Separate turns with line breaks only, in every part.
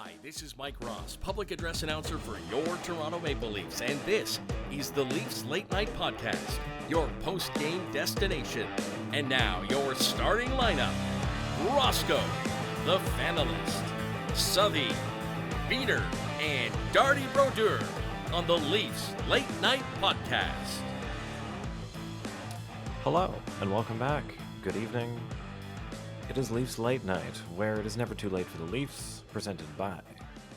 Hi, this is Mike Ross, public address announcer for your Toronto Maple Leafs, and this is the Leafs Late Night Podcast, your post-game destination. And now, your starting lineup: Roscoe, the Fanalist, Southey, Biehner, and Darty Brodeur on the Leafs Late Night Podcast.
Hello, and welcome back. Good evening. It is Leafs Late Night, where it is never too late for the Leafs, presented by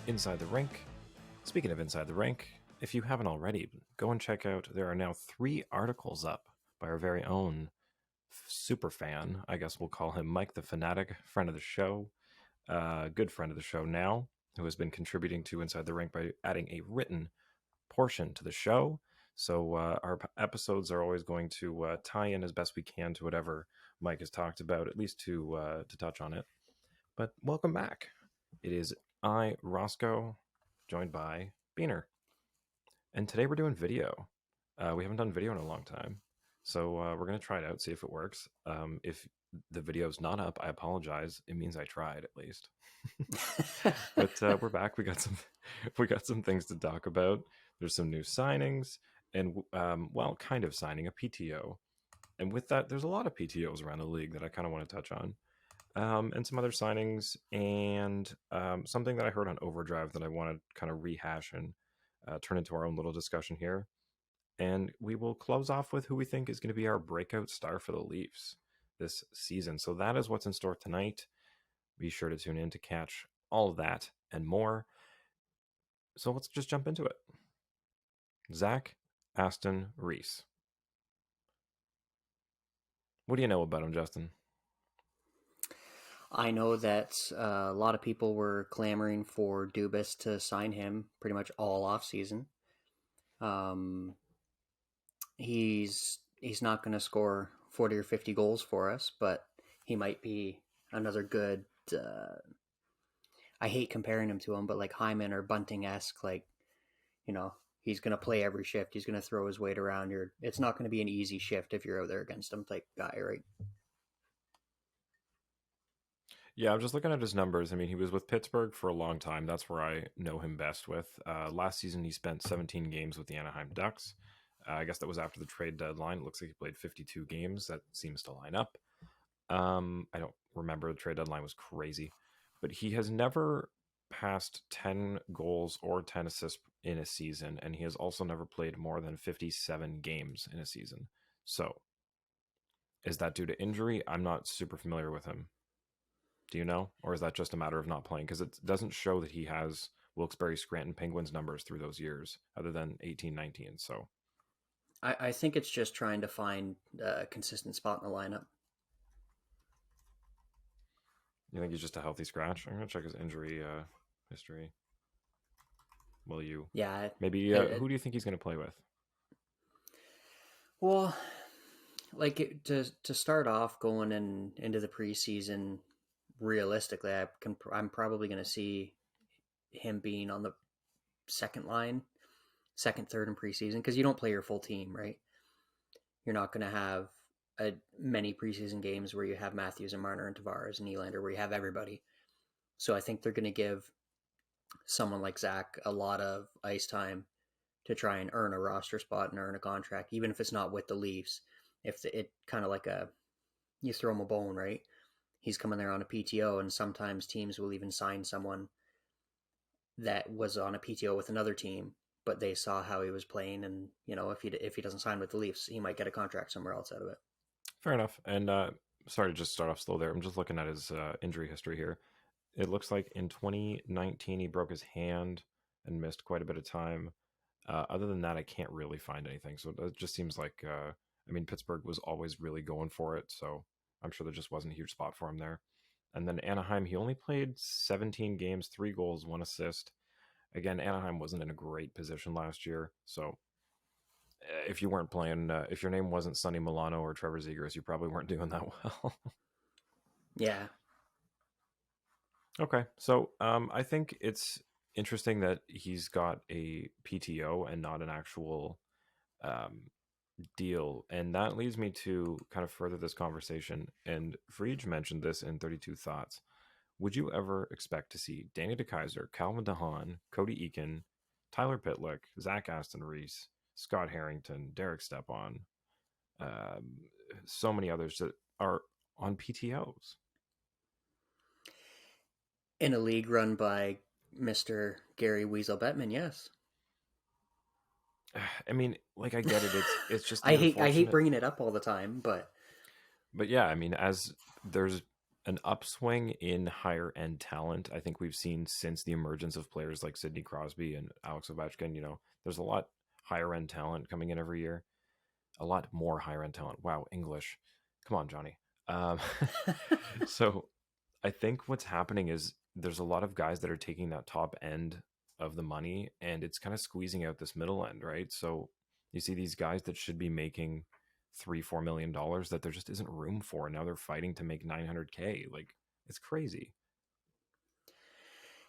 Inside the Rink. Speaking of Inside the Rink, if you haven't already, go and check out, there are now 3 articles up by our very own super fan, I guess we'll call him Mike the Fanatic, friend of the show, good friend of the show now, who has been contributing to Inside the Rink by adding a written portion to the show. So our episodes are always going to tie in as best we can to whatever Mike has talked about, at least to touch on it. But welcome back. It is I, Roscoe, joined by Biehner. And today we're doing video. We haven't done video in a long time. So we're going to try it out, see if it works. If the video's not up, I apologize. It means I tried, at least. But we're back. We got some things to talk about. There's some new signings. And, kind of signing a PTO. And with that, there's a lot of PTOs around the league that I kind of want to touch on. And some other signings, and something that I heard on Overdrive that I want to kind of rehash and turn into our own little discussion here. And we will close off with who we think is going to be our breakout star for the Leafs this season. So that is what's in store tonight. Be sure to tune in to catch all of that and more. So let's just jump into it. Zach, Aston, Reese. What do you know about him, Justin?
I know that a lot of people were clamoring for Dubas to sign him pretty much all off season. He's not going to score 40 or 50 goals for us, but he might be another good. I hate comparing him to him, but like Hyman or Bunting-esque, like, you know, he's going to play every shift. He's going to throw his weight around. It's not going to be an easy shift if you're out there against him type guy, right?
Yeah, I'm just looking at his numbers. I mean, he was with Pittsburgh for a long time. That's where I know him best with. Last season, he spent 17 games with the Anaheim Ducks. I guess that was after the trade deadline. It looks like he played 52 games. That seems to line up. I don't remember. The trade deadline was crazy. But he has never passed 10 goals or 10 assists in a season, and he has also never played more than 57 games in a season. So, is that due to injury? I'm not super familiar with him. Do you know? Or is that just a matter of not playing? Because it doesn't show that he has Wilkes-Barre Scranton Penguins numbers through those years, other than 18-19. So,
I think it's just trying to find a consistent spot in the lineup.
You think he's just a healthy scratch? I'm going to check his injury history. Will you?
Yeah.
Maybe, who do you think he's going to play with?
Well, like to start off going into the preseason, realistically, I'm probably going to see him being on the second line, second, third in preseason, because you don't play your full team, right? You're not going to have many preseason games where you have Matthews and Marner and Tavares and Nylander, where you have everybody. So I think they're going to give someone like Zach a lot of ice time to try and earn a roster spot and earn a contract, even if it's not with the Leafs. If it kind of like you throw him a bone, right? He's coming there on a PTO, and sometimes teams will even sign someone that was on a PTO with another team, but they saw how he was playing, and if he doesn't sign with the Leafs, he might get a contract somewhere else out of it.
Fair enough. And sorry to just start off slow there. I'm just looking at his injury history here. It looks like in 2019 he broke his hand and missed quite a bit of time. Other than that, I can't really find anything. So it just seems like, Pittsburgh was always really going for it. So I'm sure there just wasn't a huge spot for him there. And then Anaheim, he only played 17 games, 3 goals, 1 assist. Again, Anaheim wasn't in a great position last year. So if you weren't playing, if your name wasn't Sonny Milano or Trevor Zegras, you probably weren't doing that well.
Yeah.
Okay. So I think it's interesting that he's got a PTO and not an actual deal. And that leads me to kind of further this conversation. And Friedge mentioned this in 32 Thoughts. would you ever expect to see Danny DeKeyser, Calvin DeHaan, Cody Eakin, Tyler Pitlick, Zach Aston Reese, Scott Harrington, Derek Stepan, um, so many others that are on PTOs?
In a league run by Mr. Gary Weasel Bettman, yes.
I mean, like, I get it. It's just the
I hate
unfortunate.
bringing it up all the time, but
But yeah, I mean, as there's an upswing in higher end talent, I think we've seen since the emergence of players like Sidney Crosby and Alex Ovechkin. There's a lot higher end talent coming in every year. A lot more higher end talent. Wow, English. Come on, Johnny. Um, so I think what's happening is there's a lot of guys that are taking that top end of the money and it's kind of squeezing out this middle end, right? So you see these guys that should be making $3-4 million that there just isn't room for. And now they're fighting to make 900K. Like, it's crazy.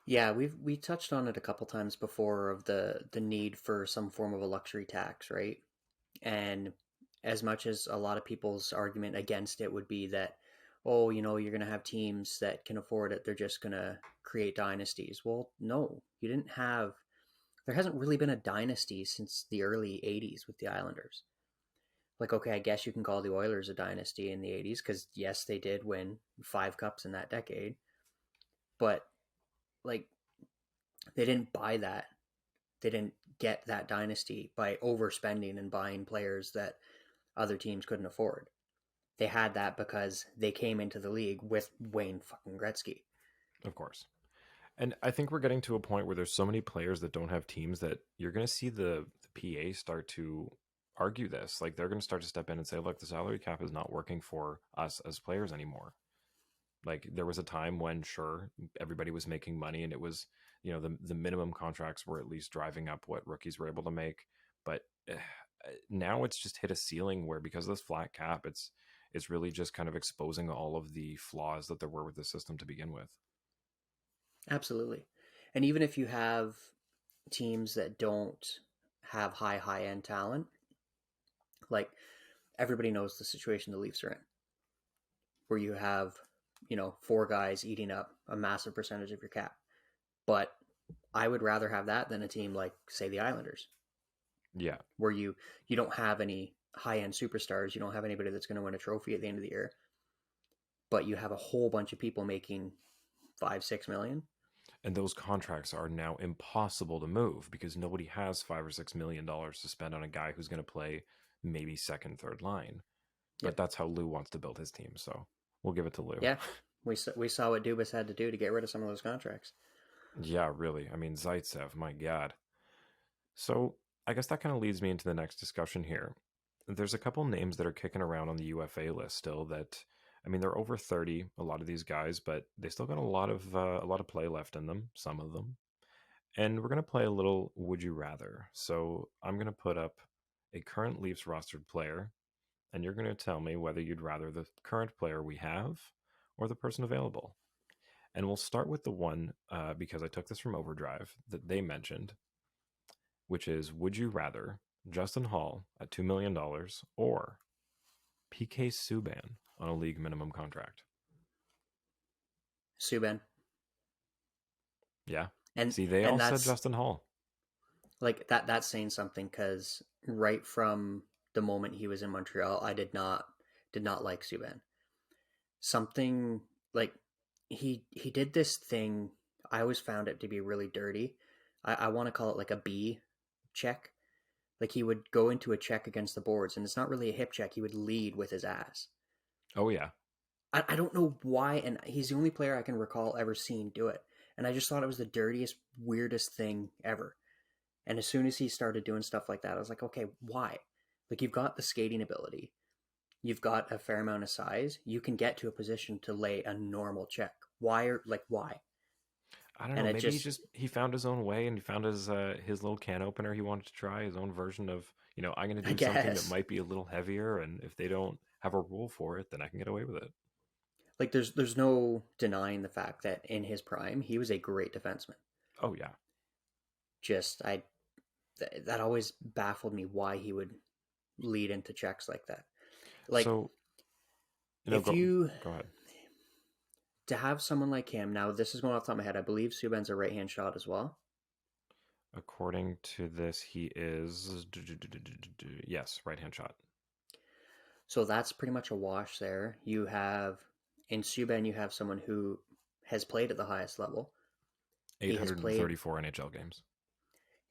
yeah, we touched on it a couple times before of the need for some form of a luxury tax, right? And as much as a lot of people's argument against it would be that, oh, you're going to have teams that can afford it, they're just going to create dynasties. Well, no, there hasn't really been a dynasty since the early 80s with the Islanders. Like, okay, I guess you can call the Oilers a dynasty in the 80s because, yes, they did win 5 cups in that decade. But, like, they didn't buy that. They didn't get that dynasty by overspending and buying players that other teams couldn't afford. They had that because they came into the league with Wayne fucking Gretzky.
Of course. And I think we're getting to a point where there's so many players that don't have teams that you're going to see the PA start to argue this. Like, they're going to start to step in and say, look, the salary cap is not working for us as players anymore. Like, there was a time when, sure, everybody was making money and it was, the minimum contracts were at least driving up what rookies were able to make. But now it's just hit a ceiling where, because of this flat cap, it's really just kind of exposing all of the flaws that there were with the system to begin with.
Absolutely. And even if you have teams that don't have high end talent, like everybody knows the situation the Leafs are in, where you have, 4 guys eating up a massive percentage of your cap. But I would rather have that than a team like, say, the Islanders.
Yeah.
Where you don't have any high end superstars, you don't have anybody that's going to win a trophy at the end of the year, but you have a whole bunch of people making 5-6 million.
And those contracts are now impossible to move because nobody has $5 or $6 million to spend on a guy who's going to play maybe second, third line. But
Yep.
that's how Lou wants to build his team. So we'll give it to Lou.
Yeah, we saw what Dubas had to do to get rid of some of those contracts.
Yeah, really. I mean, Zaitsev, my God. So I guess that kind of leads me into the next discussion here. There's a couple names that are kicking around on the UFA list still that, I mean, they're over 30, a lot of these guys, but they still got a lot of play left in them, some of them. And we're going to play a little Would You Rather. So I'm going to put up a current Leafs rostered player, and you're going to tell me whether you'd rather the current player we have or the person available. And we'll start with the one, because I took this from Overdrive, that they mentioned, which is, would you rather Justin Hall at $2 million or PK Subban on a league minimum contract?
Subban.
Yeah.
And
see, they
and
all said
that's
Justin Hall.
like that's saying something, because right from the moment he was in Montreal, I did not like Subban. Something like he did this thing. I always found it to be really dirty. I want to call it like a B check. Like, he would go into a check against the boards, and it's not really a hip check. He would lead with his ass.
Oh, yeah.
I don't know why, and he's the only player I can recall ever seeing do it. And I just thought it was the dirtiest, weirdest thing ever. And as soon as he started doing stuff like that, I was like, okay, why? Like, you've got the skating ability. You've got a fair amount of size. You can get to a position to lay a normal check. Why?
I don't know.
And it
Maybe
just,
he found his own way and he found his little can opener he wanted to try, his own version of, I'm going to
I
do something that
guess,
might be a little heavier. And if they don't have a rule for it, then I can get away with it.
like, there's no denying the fact that in his prime, he was a great defenseman.
Oh, yeah.
Just, that always baffled me why he would lead into checks like that. Like,
So,
if
go
you
ahead.
to have someone like him, now this is going off the top of my head, I believe Subban's a right-hand shot as well.
According to this, he is yes, right hand shot.
So that's pretty much a wash there. You have, in Subban, you have someone who has played at the highest level. He has played,
834 NHL games.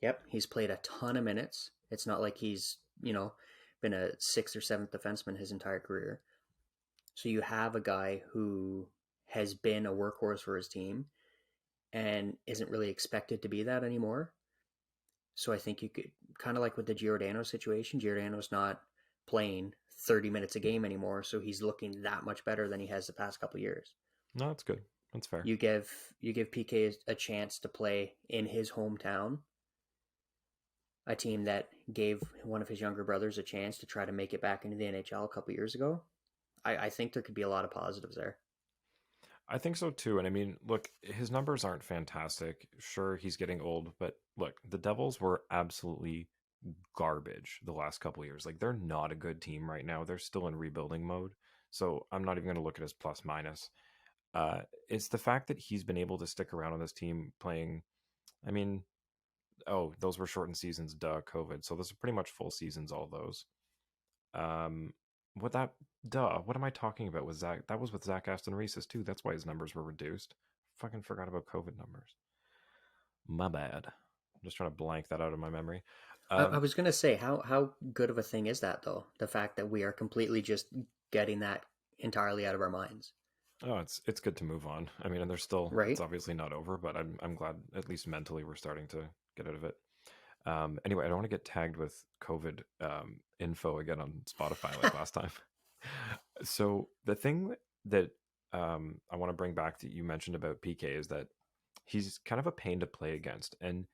yep, he's played a ton of minutes. It's not like he's, been a sixth or seventh defenseman his entire career. So you have a guy who has been a workhorse for his team and isn't really expected to be that anymore. So I think you could, kind of like with the Giordano situation, Giordano's not playing 30 minutes a game anymore, so he's looking that much better than he has the past couple of years.
No, that's good. That's fair.
You give PK a chance to play in his hometown, a team that gave one of his younger brothers a chance to try to make it back into the NHL a couple of years ago. I think there could be a lot of positives there.
I think so too. And I mean, look, his numbers aren't fantastic. Sure, he's getting old, but look, the Devils were absolutely garbage the last couple of years. Like, they're not a good team right now. They're still in rebuilding mode. So I'm not even going to look at his plus minus. It's the fact that he's been able to stick around on this team playing. I mean, those were shortened seasons, COVID. So those are pretty much full seasons, all those. What am I talking about with Zach? That was with Zach Aston Reese's too. That's why his numbers were reduced. Fucking forgot about COVID numbers. My bad. I'm just trying to blank that out of my memory.
I was going to say, how good of a thing is that, though? The fact that we are completely just getting that entirely out of our minds.
Oh, it's good to move on. I mean, and there's still,
right?
It's obviously not over, but I'm glad at least mentally we're starting to get out of it. Anyway, I don't want to get tagged with COVID info again on Spotify like last time. So the thing that I want to bring back that you mentioned about PK is that he's kind of a pain to play against. And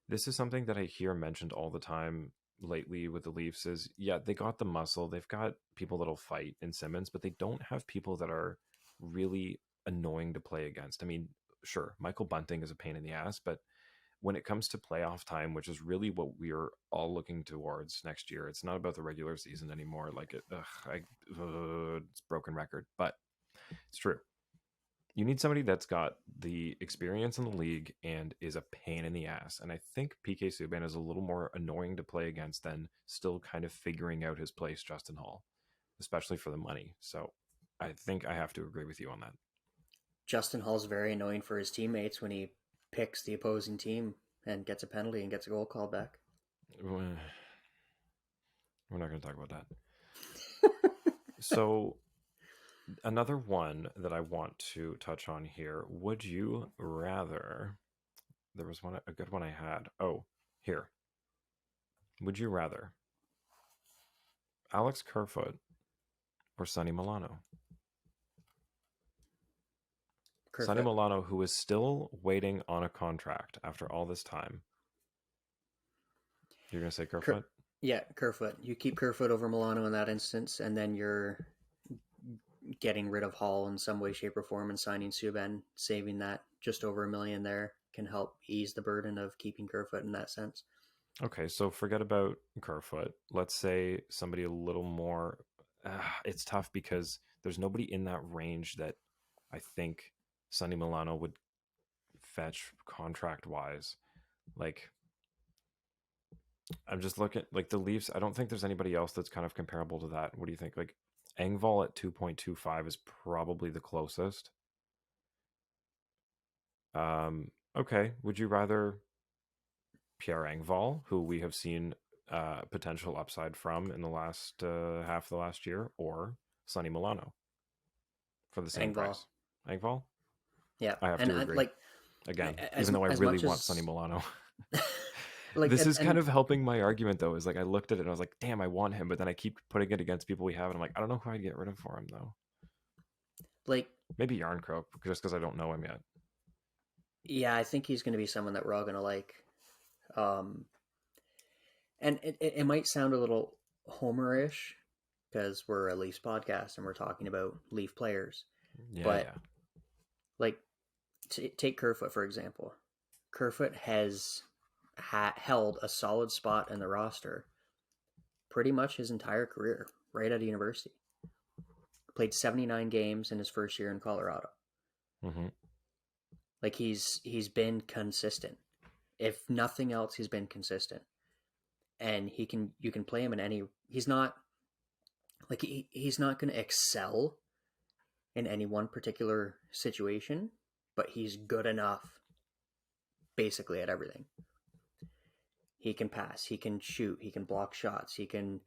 this is something that I hear mentioned all the time lately with the Leafs is, yeah, they got the muscle. They've got people that'll fight in Simmons, but they don't have people that are really annoying to play against. I mean, sure, Michael Bunting is a pain in the ass, but when it comes to playoff time, which is really what we're all looking towards next year, it's not about the regular season anymore. Like it's broken record, but it's true. You need somebody that's got the experience in the league and is a pain in the ass. And I think PK Subban is a little more annoying to play against than still kind of figuring out his place, Justin Hall, especially for the money. So I think I have to agree with you on that.
Justin Hall's very annoying for his teammates when he picks the opposing team and gets a penalty and gets a goal called back.
We're not going to talk about that. So another one that I want to touch on here. Would you rather? There was a good one I had. Oh, here. Would you rather Alex Kerfoot or Sonny Milano?
Kerfoot.
Sonny Milano, who is still waiting on a contract after all this time. You're going to say Kerfoot?
Yeah, Kerfoot. You keep Kerfoot over Milano in that instance, and then you're getting rid of Hall in some way, shape, or form and signing Subban, saving that just over $1 million there can help ease the burden of keeping Kerfoot in that sense.
Okay, so forget about Kerfoot. Let's say somebody a little more. It's tough because there's nobody in that range that I think Sonny Milano would fetch contract-wise. Like, I'm just looking, like the Leafs, I don't think there's anybody else that's kind of comparable to that. What do you think? Like, Engvall at 2.25 is probably the closest. Okay, would you rather Pierre Engvall, who we have seen potential upside from in the last half of the last year, or Sonny Milano for the same price? Engvall?
Yeah,
I have to agree. Again, even though I really want Sonny Milano. This is kind of helping my argument, though, is like I looked at it and I was like, damn, I want him, but then I keep putting it against people we have, and I'm like, I don't know who I'd get rid of for him, though.
Like,
maybe Yarncroke, just because I don't know him yet.
Yeah, I think he's going to be someone that we're all going to like. And it might sound a little Homer-ish because we're a Leafs podcast and we're talking about Leaf players.
Yeah,
but
yeah.
Like, take Kerfoot, for example. Kerfoot has held a solid spot in the roster pretty much his entire career, right out of university. Played 79 games in his first year in Colorado.
Mm-hmm.
Like he's been consistent. If nothing else, he's been consistent. And you can play him in any, he's not like he's not going to excel in any one particular situation, but he's good enough basically at everything. He can pass, he can shoot, he can block shots, he can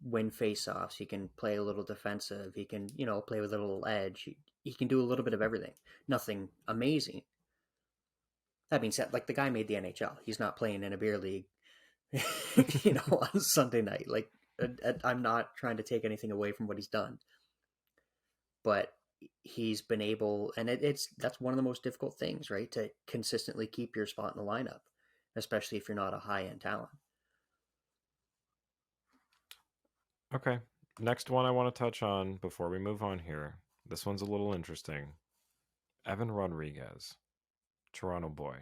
win face-offs, he can play a little defensive, he can, play with a little edge. He can do a little bit of everything. Nothing amazing. That being said, like the guy made the NHL. He's not playing in a beer league, on Sunday night. Like I'm not trying to take anything away from what he's done, but he's been able, and that's one of the most difficult things, right? To consistently keep your spot in the lineup, especially if you're not a high-end talent.
Okay. Next one I want to touch on before we move on here. This one's a little interesting. Evan Rodriguez, Toronto boy,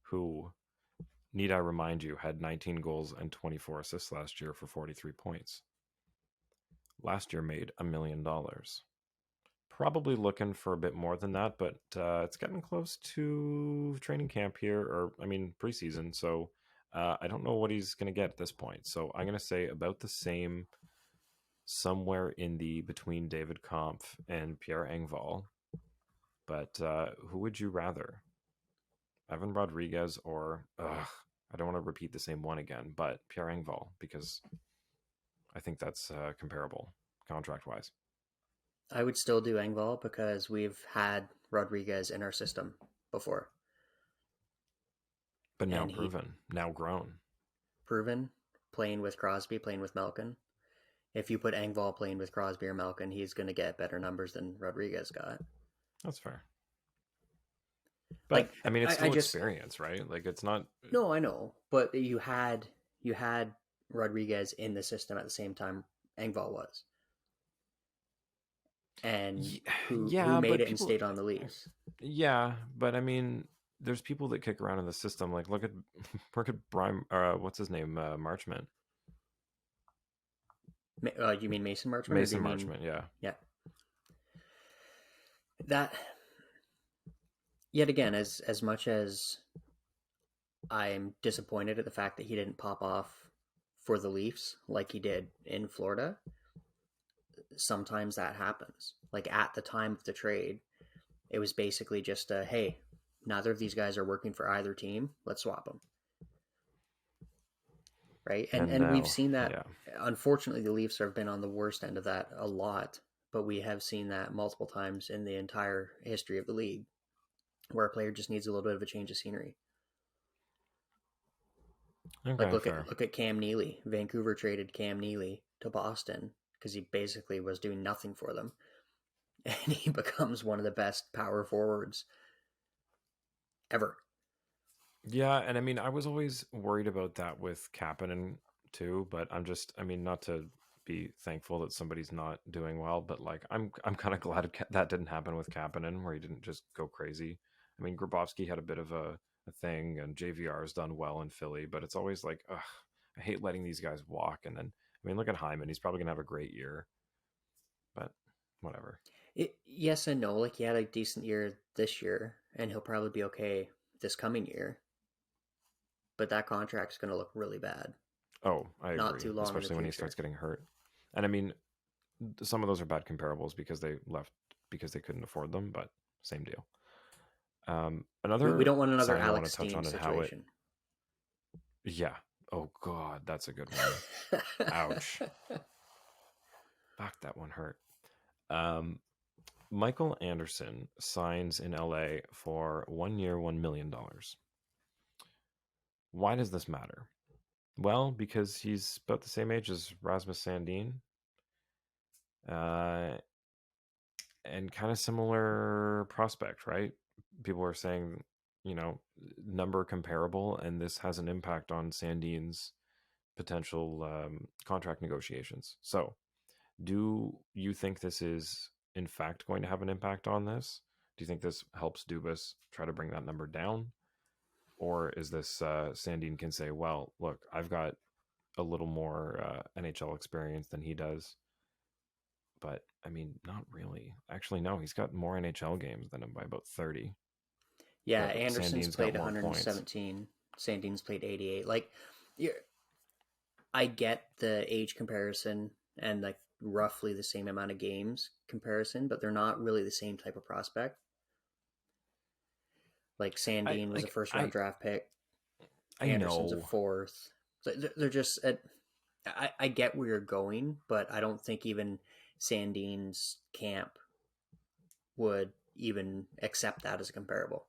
who, need I remind you, had 19 goals and 24 assists last year for 43 points. Last year made $1 million. Probably looking for a bit more than that, but it's getting close to training camp here, or preseason. So I don't know what he's going to get at this point. So I'm going to say about the same, somewhere in the between David Kampf and Pierre Engvall. But who would you rather? Evan Rodriguez or, I don't want to repeat the same one again, but Pierre Engvall, because I think that's comparable contract-wise.
I would still do Engvall because we've had Rodriguez in our system before.
But now proven, now grown.
Proven, playing with Crosby, playing with Malkin. If you put Engvall playing with Crosby or Malkin, he's going to get better numbers than Rodriguez got.
That's fair. But it's still experience, right? Like it's not.
No, I know, but you had Rodriguez in the system at the same time Engvall was, and who made it and stayed on the Leafs.
Yeah, but there's people that kick around in the system. Like look at Brian. What's his name? Marchment.
You mean Mason Marchment?
Mason Marchment, yeah.
Yeah. That, yet again, as much as I'm disappointed at the fact that he didn't pop off for the Leafs like he did in Florida, sometimes that happens. Like at the time of the trade, it was basically just hey, neither of these guys are working for either team. Let's swap them. Right? And we've seen that. Yeah. Unfortunately, the Leafs have been on the worst end of that a lot, but we have seen that multiple times in the entire history of the league where a player just needs a little bit of a change of scenery. Okay, like look at Cam Neely. Vancouver traded Cam Neely to Boston because he basically was doing nothing for them. And he becomes one of the best power forwards ever.
Yeah, and I was always worried about that with Kapanen too, but I'm just, not to be thankful that somebody's not doing well, but like I'm kind of glad that didn't happen with Kapanen, where he didn't just go crazy. Grabowski had a bit of a thing, and JVR has done well in Philly, but it's always like, ugh, I hate letting these guys walk. And then, look at Hyman; he's probably gonna have a great year, but whatever.
Yes and no. Like he had a decent year this year, and he'll probably be okay this coming year. But that contract's going to look really bad.
Oh, I agree. Not too long, especially when he starts getting hurt. And some of those are bad comparables because they left because they couldn't afford them, but same deal.
We don't want another Alex Steen situation.
Yeah. Oh God, that's a good one. Ouch. Fuck, that one hurt. Michael Anderson signs in LA for 1 year, $1 million. Why does this matter? Well, because he's about the same age as Rasmus Sandin. And kind of similar prospect, right? People are saying, number comparable, and this has an impact on Sandin's potential contract negotiations. So, do you think this is, in fact, going to have an impact on this? Do you think this helps Dubas try to bring that number down? Or is this Sandin can say, well, look, I've got a little more NHL experience than he does. but I mean, not really. Actually, no, he's got more NHL games than him by about 30.
Yeah,
But
Anderson's
Sandin's got
played
more points.
117. Sandin's played 88. Like, you're, I get the age comparison and like roughly the same amount of games comparison, but they're not really the same type of prospect. Like
I
Sandin was a
like
first round draft pick.
I
Anderson's a
know.
fourth. They're just. I get where you're going, but I don't think even Sandin's camp would even accept that as a comparable.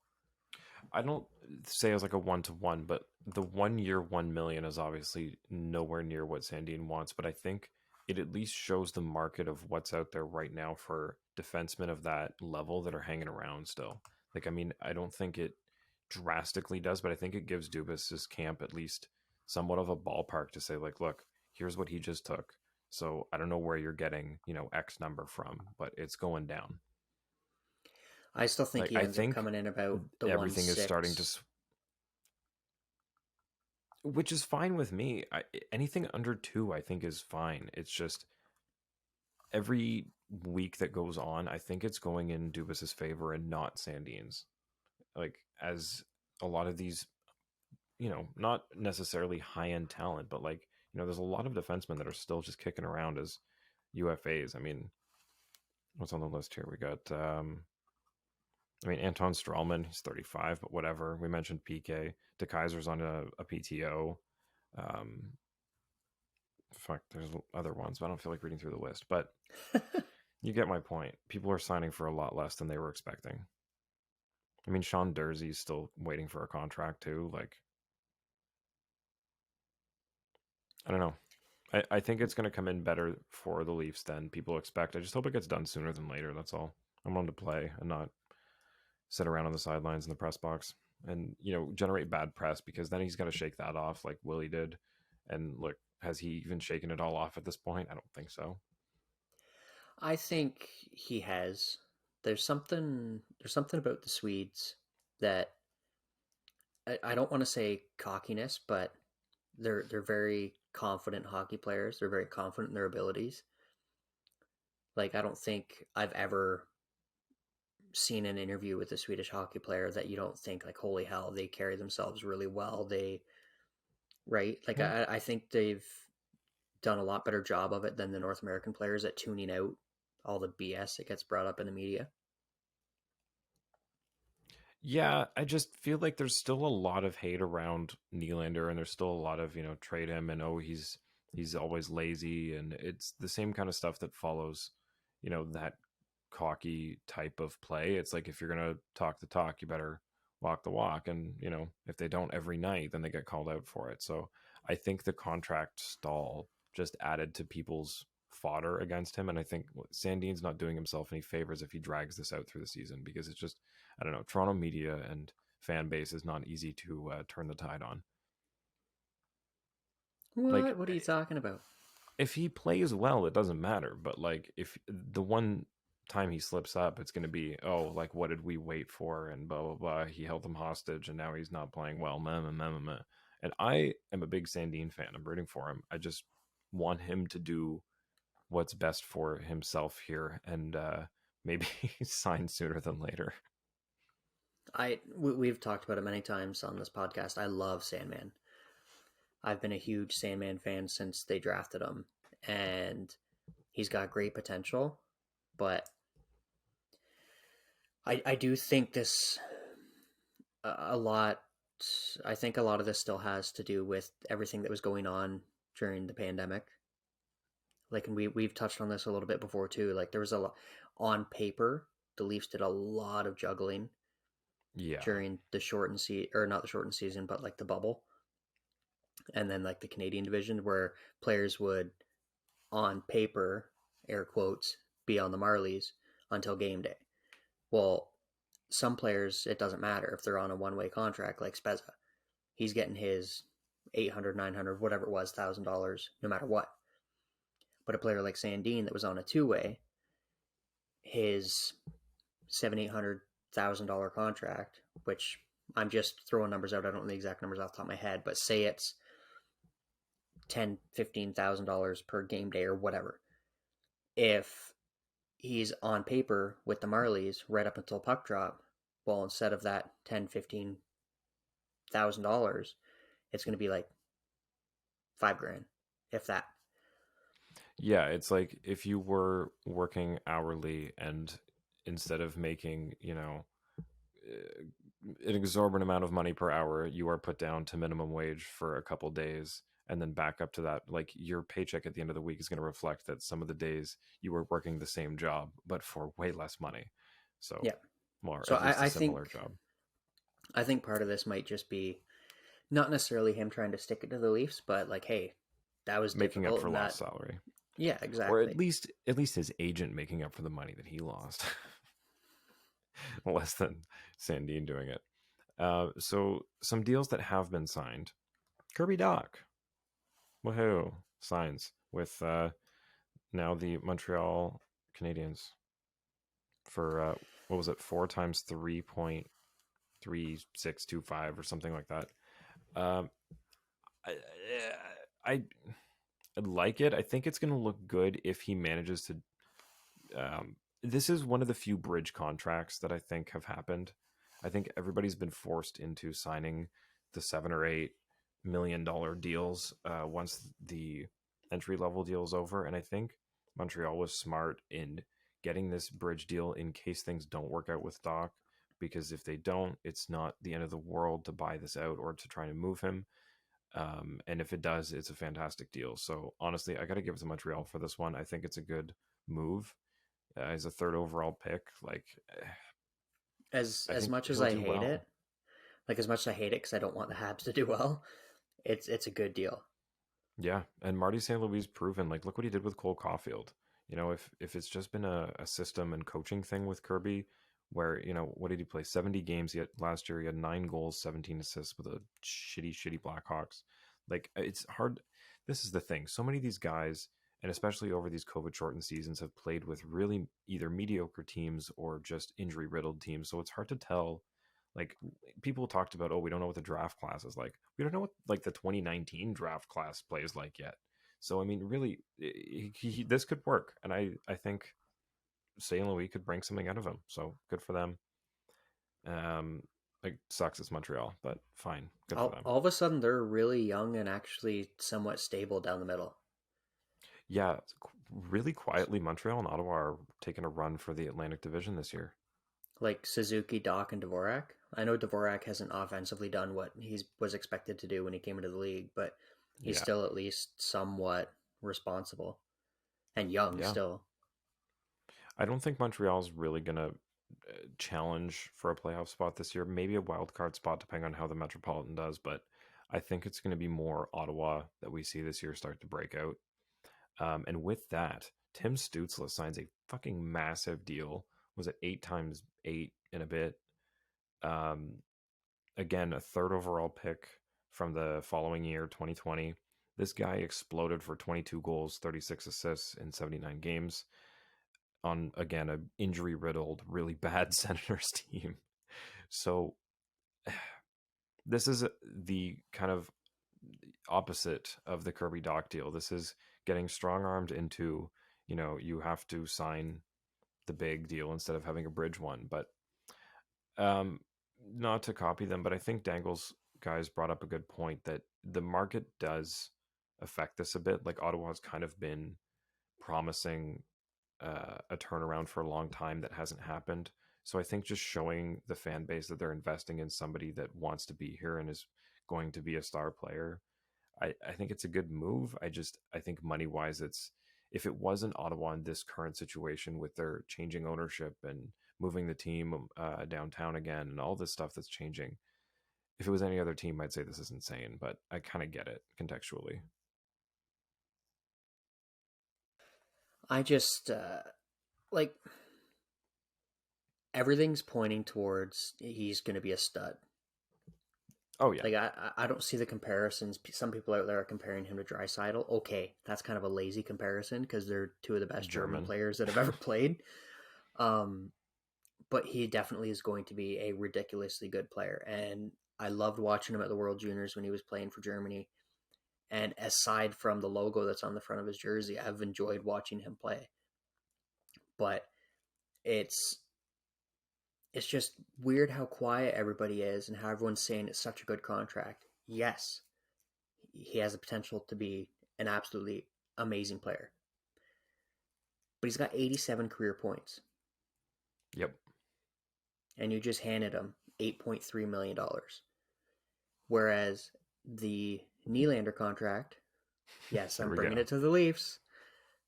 I don't say it was like a 1-to-1, but the 1 year 1 million is obviously nowhere near what Sandin wants. But I think it at least shows the market of what's out there right now for defensemen of that level that are hanging around still. Like, I mean, I don't think it drastically does, but I think it gives Dubas's camp at least somewhat of a ballpark to say, like, look, here's what he just took. So I don't know where you're getting, X number from, but it's going down.
I still think
Like,
he
I
ends up
think
coming in about the one
everything is starting to,
six.
which is fine with me. Anything under 2, I think, is fine. It's just every week that goes on, I think it's going in Dubas's favor and not Sandin's. Like, as a lot of these, not necessarily high end talent, but like, there's a lot of defensemen that are still just kicking around as UFAs. I mean, what's on the list here? We got, Anton Strawman, he's 35, but whatever. We mentioned PK. De Kaiser's on a PTO. Um, there's other ones, but I don't feel like reading through the list. But you get my point. People are signing for a lot less than they were expecting. I mean, Sean Dursey's still waiting for a contract too. Like, I don't know. I think it's going to come in better for the Leafs than people expect. I just hope it gets done sooner than later. That's all. I want him to play and not sit around on the sidelines in the press box and, generate bad press, because then he's got to shake that off like Willie did. And look, has he even shaken it all off at this point? I don't think so.
I think he has. There's something. There's something about the Swedes that I don't want to say cockiness, but they're very confident hockey players. They're very confident in their abilities. Like, I don't think I've ever seen an interview with a Swedish hockey player that you don't think like, holy hell, they carry themselves really well. Right? Like,
Yeah.
I think they've done a lot better job of it than the North American players at tuning out all the BS that gets brought up in the media.
Yeah, I just feel like there's still a lot of hate around Nylander, and there's still a lot of, trade him, and he's always lazy, and it's the same kind of stuff that follows, that cocky type of play. It's like, if you're gonna talk the talk, you better walk the walk, and if they don't every night, then they get called out for it. So I think the contract stall just added to people's fodder against him, and I think Sandin's not doing himself any favors if he drags this out through the season, because it's just, I don't know, Toronto media and fan base is not easy to turn the tide on. Like,
What are you talking about?
if he plays well, it doesn't matter. But like, if the one time he slips up, it's going to be, oh, like, what did we wait for? And blah blah blah. He held them hostage, and now he's not playing well. Meh, meh, meh, meh, meh. And I am a big Sandin fan. I'm rooting for him. I just want him to do what's best for himself here, and maybe sign sooner than later.
We've talked about it many times on this podcast. I love Sandman. I've been a huge Sandman fan since they drafted him, and he's got great potential. But I do think this a lot. I think a lot of this still has to do with everything that was going on during the pandemic. Like, and we've touched on this a little bit before too. Like, there was a lot on paper. The Leafs did a lot of juggling
Yeah.
during the shortened season, or not the shortened season, but like the bubble, and then like the Canadian division, where players would, on paper, air quotes, be on the Marlies until game day. Well, some players, it doesn't matter if they're on a one-way contract, like Spezza. He's getting his 800, 900, whatever it was, $1,000, no matter what. But a player like Sandin that was on a two-way, his $700,000-$800,000 contract, which I'm just throwing numbers out. I don't know the exact numbers off the top of my head, but say it's $10,000, $15,000 per game day or whatever. If he's on paper with the Marlies right up until puck drop. Well, instead of that $10,000-$15,000, it's going to be like $5,000, if that.
Yeah, it's like if you were working hourly and instead of making, an exorbitant amount of money per hour, you are put down to minimum wage for a couple days and then back up to that. Like your paycheck at the end of the week is going to reflect that some of the days you were working the same job, but for way less money. So,
Yeah.
or
So
at least a
I
similar
think
job.
I think part of this might just be not necessarily him trying to stick it to the Leafs, but like, hey, that was
Making up
difficult
for
and that.
lost salary.
Yeah,
Or
exactly.
at least his agent making up for the money that he lost. Less than Sandine doing it. So some deals that have been signed. Kirby Doc. Woohoo. Signs with now the Montreal Canadiens for what was it, 4 times 3.3625 or something like that. Um, I, I like it. I think it's going to look good if he manages to. This is one of the few bridge contracts that I think have happened. I think everybody's been forced into signing the $7 or $8 million deals once the entry level deal is over, and I think Montreal was smart in getting this bridge deal in case things don't work out with Doc. Because if they don't, it's not the end of the world to buy this out or to try to move him. And if it does, it's a fantastic deal. So honestly, I got to give it to Montreal for this one. I think it's a good move as a third overall pick. Like, I
As
think
much as
he'll
I
do
hate
well.
it, like as much as I hate it because I don't want the Habs to do well, it's a good deal.
Yeah, and Marty St. Louis proven. Like, look what he did with Cole Caulfield. If it's just been a system and coaching thing with Kirby, where what did he play? 70 games yet last year. He had 9 goals, 17 assists with a shitty Blackhawks. Like it's hard. This is the thing. So many of these guys, and especially over these COVID shortened seasons, have played with really either mediocre teams or just injury riddled teams. So it's hard to tell. Like people talked about, oh, we don't know what the draft class is like. We don't know what like the 2019 draft class plays like yet. So I mean, really, this could work, and I think St. Louis could bring something out of him. So good for them. It sucks it's Montreal, but fine, good for them.
All of a sudden, they're really young and actually somewhat stable down the middle.
Yeah, really quietly, Montreal and Ottawa are taking a run for the Atlantic Division this year.
Like Suzuki, Doc, and Dvorak. I know Dvorak hasn't offensively done what he was expected to do when he came into the league, but he's
Yeah,
still at least somewhat responsible and young
yeah.
still.
I don't think Montreal's really gonna challenge for a playoff spot this year. Maybe a wild card spot, depending on how the Metropolitan does. But I think it's going to be more Ottawa that we see this year start to break out. And with that, Tim Stützle signs a fucking massive deal. Was it 8 times 8 in a bit? Um, Again, a third overall pick from the following year, 2020. This guy exploded for 22 goals, 36 assists in 79 games on, again, a injury riddled, really bad Senators team. So this is the kind of opposite of the Kirby Doc deal. This is getting strong armed into, you have to sign the big deal instead of having a bridge one. But um, not to copy them, but I think Dangle's guys brought up a good point that the market does affect this a bit. Like Ottawa's kind of been promising a turnaround for a long time that hasn't happened. So I think just showing the fan base that they're investing in somebody that wants to be here and is going to be a star player, I think it's a good move. I think money wise, it's if it wasn't Ottawa in this current situation with their changing ownership and moving the team downtown again and all this stuff that's changing, if it was any other team, I'd say this is insane. But I kind of get it contextually.
I just like everything's pointing towards he's going to be a stud.
Oh yeah,
Like I don't see the comparisons. Some people out there are comparing him to Draisaitl. Okay, that's kind of a lazy comparison because they're two of the best German
German.
players that have ever played. Um, but he definitely is going to be a ridiculously good player, and I loved watching him at the World Juniors when he was playing for Germany. And aside from the logo that's on the front of his jersey, I've enjoyed watching him play. But it's just weird how quiet everybody is and how everyone's saying it's such a good contract. Yes, he has the potential to be an absolutely amazing player, but he's got 87 career points.
Yep.
And you just handed him $8.3 million. Whereas the Nylander contract, yes, I'm bringing it to the Leafs.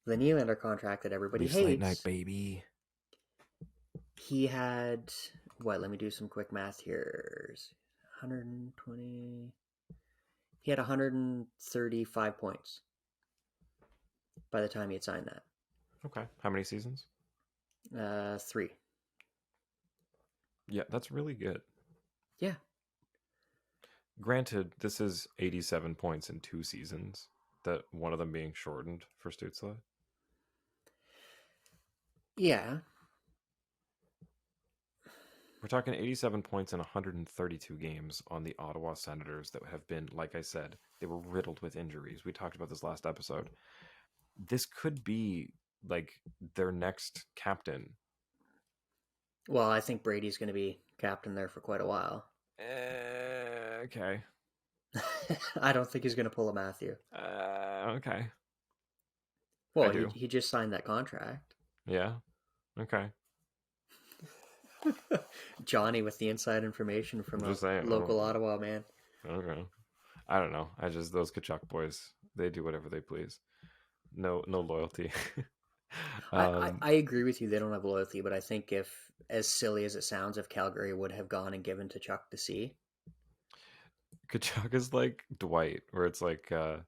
The Nylander contract that everybody
Leafs
hates.
late night, baby.
He had, what, let me do some quick math here. 120. He had 135 points by the time he had signed that.
Okay. How many seasons?
3.
Yeah, that's really good.
Yeah.
Granted, this is 87 points in 2 seasons, that one of them being shortened for Stützle.
Yeah.
We're talking 87 points in 132 games on the Ottawa Senators that have been, like I said, they were riddled with injuries. We talked about this last episode. This could be like their next captain.
Well, I think Brady's going to be captain there for quite a while.
Okay.
I don't think he's going to pull a Matthew.
Okay.
Well, he just signed that contract.
Yeah. Okay.
Johnny with the inside information from local Ottawa man.
Okay. I don't know. Those Kachuk boys, they do whatever they please. No loyalty.
I agree with you. They don't have loyalty, but I think if, as silly as it sounds, if Calgary would have gone and given to Chuck to see.
Kachuk is like Dwight, where it's like, I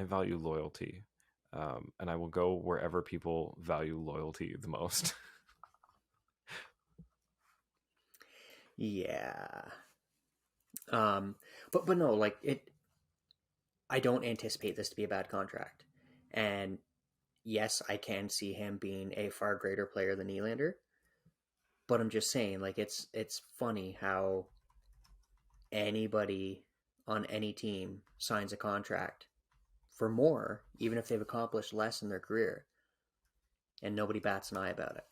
value loyalty, and I will go wherever people value loyalty the most.
Yeah. But no, like I don't anticipate this to be a bad contract. And yes, I can see him being a far greater player than Nylander. But I'm just saying, like, it's funny how anybody on any team signs a contract for more, even if they've accomplished less in their career, and nobody bats an eye about it.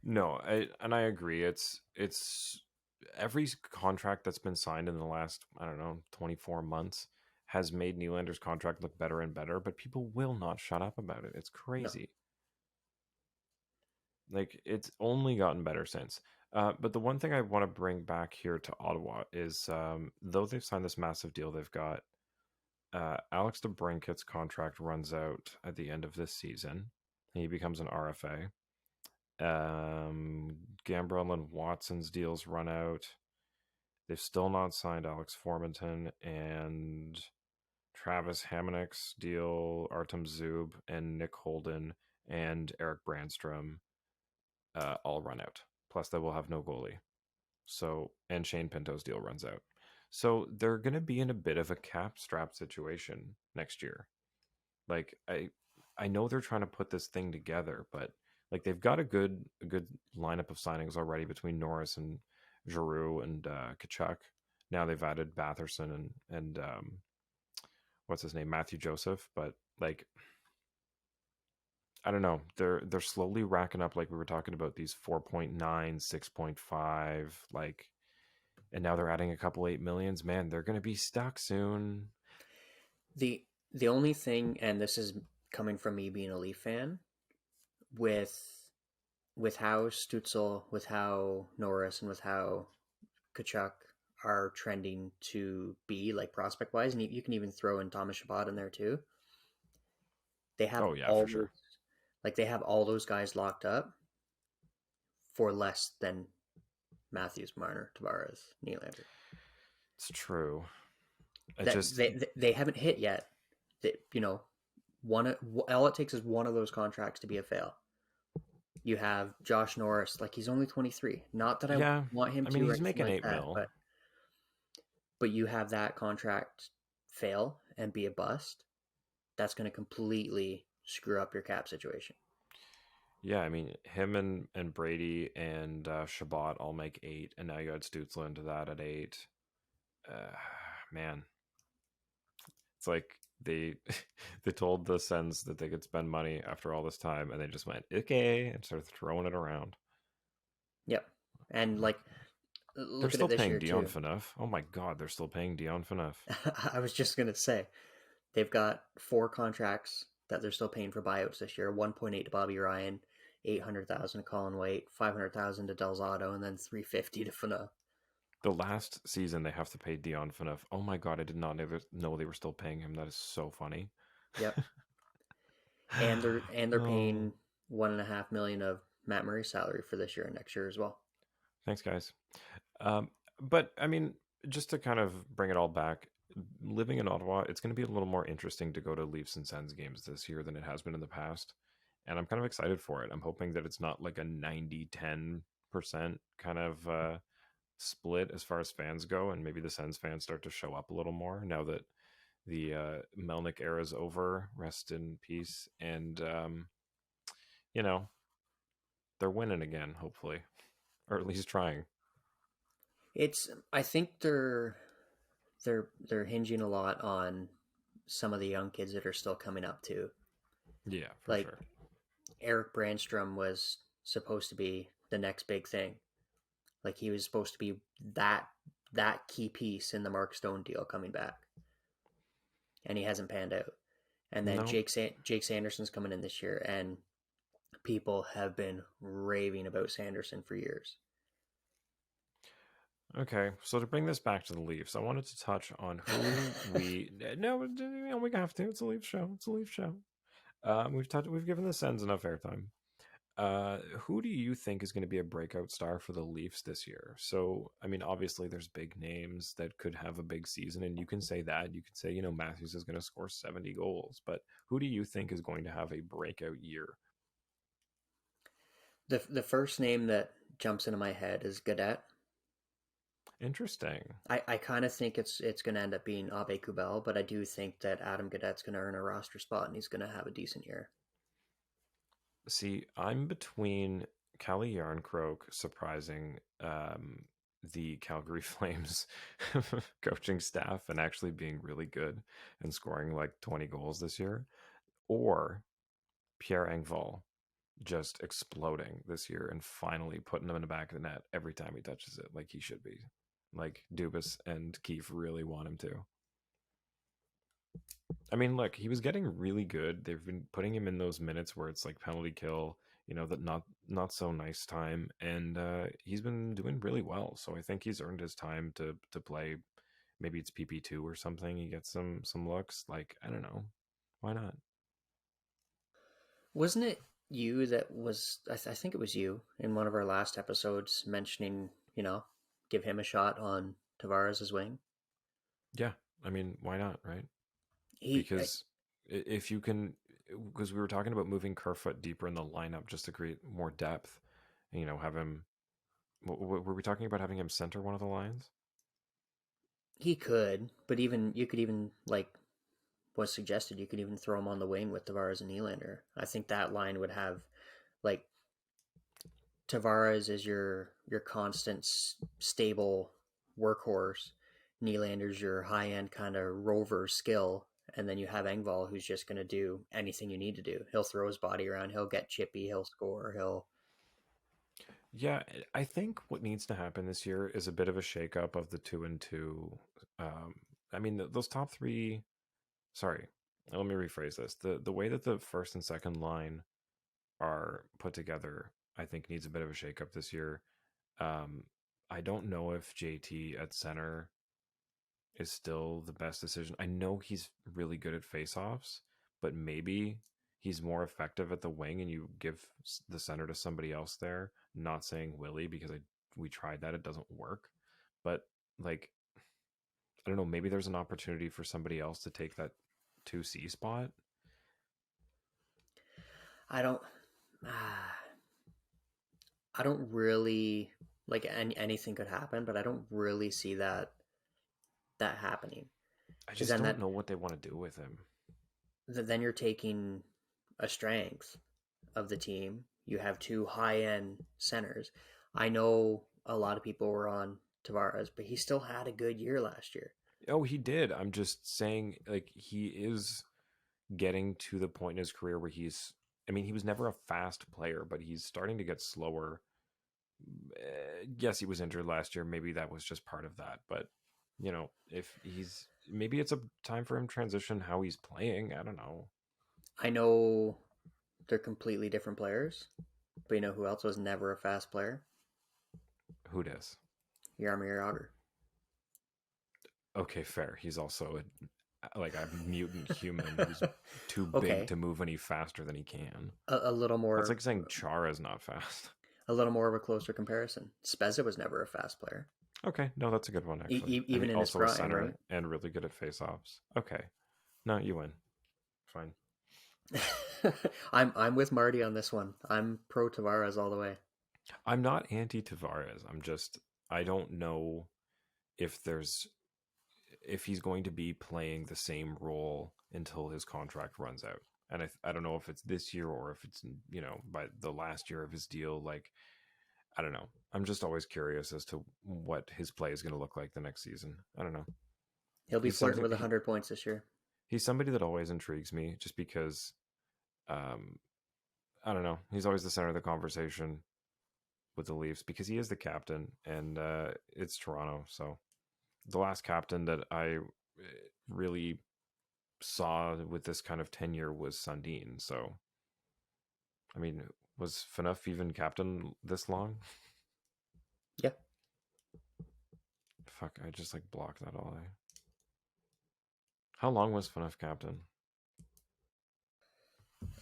No, I agree. It's every contract that's been signed in the last, 24 months has made Nylander's contract look better and better, but people will not shut up about it. It's crazy. No. Like, it's only gotten better since. But the one thing I want to bring back here to Ottawa is, though they've signed this massive deal, they've got Alex DeBrincat's contract runs out at the end of this season. He becomes an RFA. Gambrell and Watson's deals run out. They've still not signed Alex Formenton, and Travis Hamonick's deal, Artem Zub, and Nick Holden, and Eric Brandstrom all run out. Plus, they will have no goalie. So, and Shane Pinto's deal runs out. So they're going to be in a bit of a cap strap situation next year. Like, I know they're trying to put this thing together, but like they've got a good lineup of signings already between Norris and Giroux and Kachuk. Now they've added Batherson and what's his name, Matthew Joseph. But like, I don't know. They're slowly racking up, like we were talking about, these 4.9, 6.5, like, and now they're adding a couple 8 millions. Man, they're going to be stuck soon.
The only thing, and this is coming from me being a Leaf fan, with how Stützle, with how Norris, and with how Kachuk are trending to be, like, prospect wise, and you can even throw in Thomas Chabot in there too. They have
for sure.
Like, they have all those guys locked up for less than Matthews, Marner, Tavares, Nylander.
It's true.
They haven't hit yet. All it takes is one of those contracts to be a fail. You have Josh Norris, like, he's only 23. Not that I want him to.
He's making $8 million.
But you have that contract fail and be a bust. That's going to completely screw up your cap situation.
Yeah, I mean, him and Brady and Chabot all make 8, and now you add Stützle into that at 8. Man, it's like they they told the Sens that they could spend money after all this time, and they just went okay and started throwing it around.
Yep. And like,
They're
look at it
still
this
paying
year
Dion
too.
Phaneuf. Oh my God, they're still paying Dion Phaneuf.
I was just gonna say they've got 4 contracts that they're still paying for buyouts this year. 1.8 to Bobby Ryan, 800,000 to Colin Waite, 500,000 to Delzato, and then 350 to Fana.
The last season they have to pay Dion Phaneuf. Oh my God, I did not know they were still paying him. That is so funny.
Yep. And they're
Oh,
paying 1.5 million of Matt Murray's salary for this year and next year as well.
thanks, guys. But I mean, just to kind of bring it all back, living in Ottawa, it's going to be a little more interesting to go to Leafs and Sens games this year than it has been in the past. And I'm kind of excited for it. I'm hoping that it's not like a 90-10% kind of split as far as fans go. And maybe the Sens fans start to show up a little more now that the Melnick era is over. Rest in peace. And, you know, they're winning again, hopefully, or at least trying.
I think they're hinging a lot on some of the young kids that are still coming up too.
Yeah, for
Like
sure.
Eric Brandstrom was supposed to be the next big thing. Like he was supposed to be that that key piece in the Mark Stone deal coming back, and he hasn't panned out. And then
No.
Jake Sanderson's coming in this year, and people have been raving about Sanderson for years.
Okay, so to bring this back to the Leafs, I wanted to touch on who we no, we have to. It's a Leafs show. It's a Leafs show. We've given the Sens enough airtime. Who do you think is going to be a breakout star for the Leafs this year? So, I mean, obviously, there's big names that could have a big season, and you can say that. You can say, Matthews is going to score 70 goals, but who do you think is going to have a breakout year?
The first name that jumps into my head is Gadet.
Interesting.
I kind of think it's going to end up being Abe Kubel, but I do think that Adam Gadet's going to earn a roster spot and he's going to have a decent year.
See, I'm between Callie Yarncroke surprising the Calgary Flames coaching staff and actually being really good and scoring like 20 goals this year, or Pierre Engvall just exploding this year and finally putting him in the back of the net every time he touches it, like he should be. Like Dubas and Keefe really want him to. I mean, look, he was getting really good. They've been putting him in those minutes where it's like penalty kill, that not so nice time, and he's been doing really well. So I think he's earned his time to play. Maybe it's PP2 or something. He gets some looks. Like I don't know, why not?
Wasn't it you that was, I think it was you in one of our last episodes mentioning, give him a shot on Tavares' wing?
Yeah, I mean, why not, right?
He,
Because if you can, because we were talking about moving Kerfoot deeper in the lineup just to create more depth, and, have him. Were we talking about having him center one of the lines?
he could, but even, you could even, like, was suggested, you could even throw him on the wing with Tavares and Nylander. I think that line would have, like, Tavares is your constant stable workhorse. Nylander's your high end kind of rover skill, and then you have Engvall who's just going to do anything you need to do. He'll throw his body around. He'll get chippy. He'll score. He'll.
Yeah, I think what needs to happen this year is a bit of a shakeup of the 2 and 2. Um, I mean, those top three. Sorry, let me rephrase this. The way that the first and second line are put together, I think needs a bit of a shakeup this year. Um, I don't know if JT at center is still the best decision. I know he's really good at faceoffs, but maybe he's more effective at the wing and you give the center to somebody else there. Not saying Willie because we tried that, it doesn't work. But like I don't know, maybe there's an opportunity for somebody else to take that 2C spot.
I don't. Ah, I don't really like anything could happen, but I don't really see that happening
I
because
just don't know what they want to do with him.
then you're taking a strength of the team. You have two high end centers. I know a lot of people were on Tavares, but he still had a good year last year.
Oh, he did. I'm just saying, like, he is getting to the point in his career where he's. I mean, he was never a fast player, but he's starting to get slower. Yes, he was injured last year. Maybe that was just part of that. But if he's maybe it's a time for him to transition how he's playing. I don't know.
I know they're completely different players, but you know who else was never a fast player?
Who does?
Yarmir Yager.
Okay, fair. He's also a mutant human who's too big
Okay,
to move any faster than he can.
a little
That's
more,
like saying Chara's not fast.
a little more of a closer comparison. Spezza was never a fast player,
Okay, no, that's a good one actually. And
even in his
also a
prime, right?
center and really good at face-offs. Okay, no, you win. Fine.
I'm with Marty on this one. I'm pro Tavares all the way.
I'm not anti Tavares. I don't know if there's if he's going to be playing the same role until his contract runs out. And I don't know if it's this year or if it's by the last year of his deal. Like, I don't know. I'm just always curious as to what his play is going to look like the next season. I don't know.
He'll be
He's
flirting
something.
with 100 points this year.
He's somebody that always intrigues me, just because. Um, I don't know. He's always the center of the conversation with the Leafs because he is the captain, and it's Toronto. So the last captain that I really saw with this kind of tenure was Sundin. So, I mean, was Phaneuf even captain this long?
Yeah.
Fuck, I just like blocked that all day. How long was Phaneuf captain?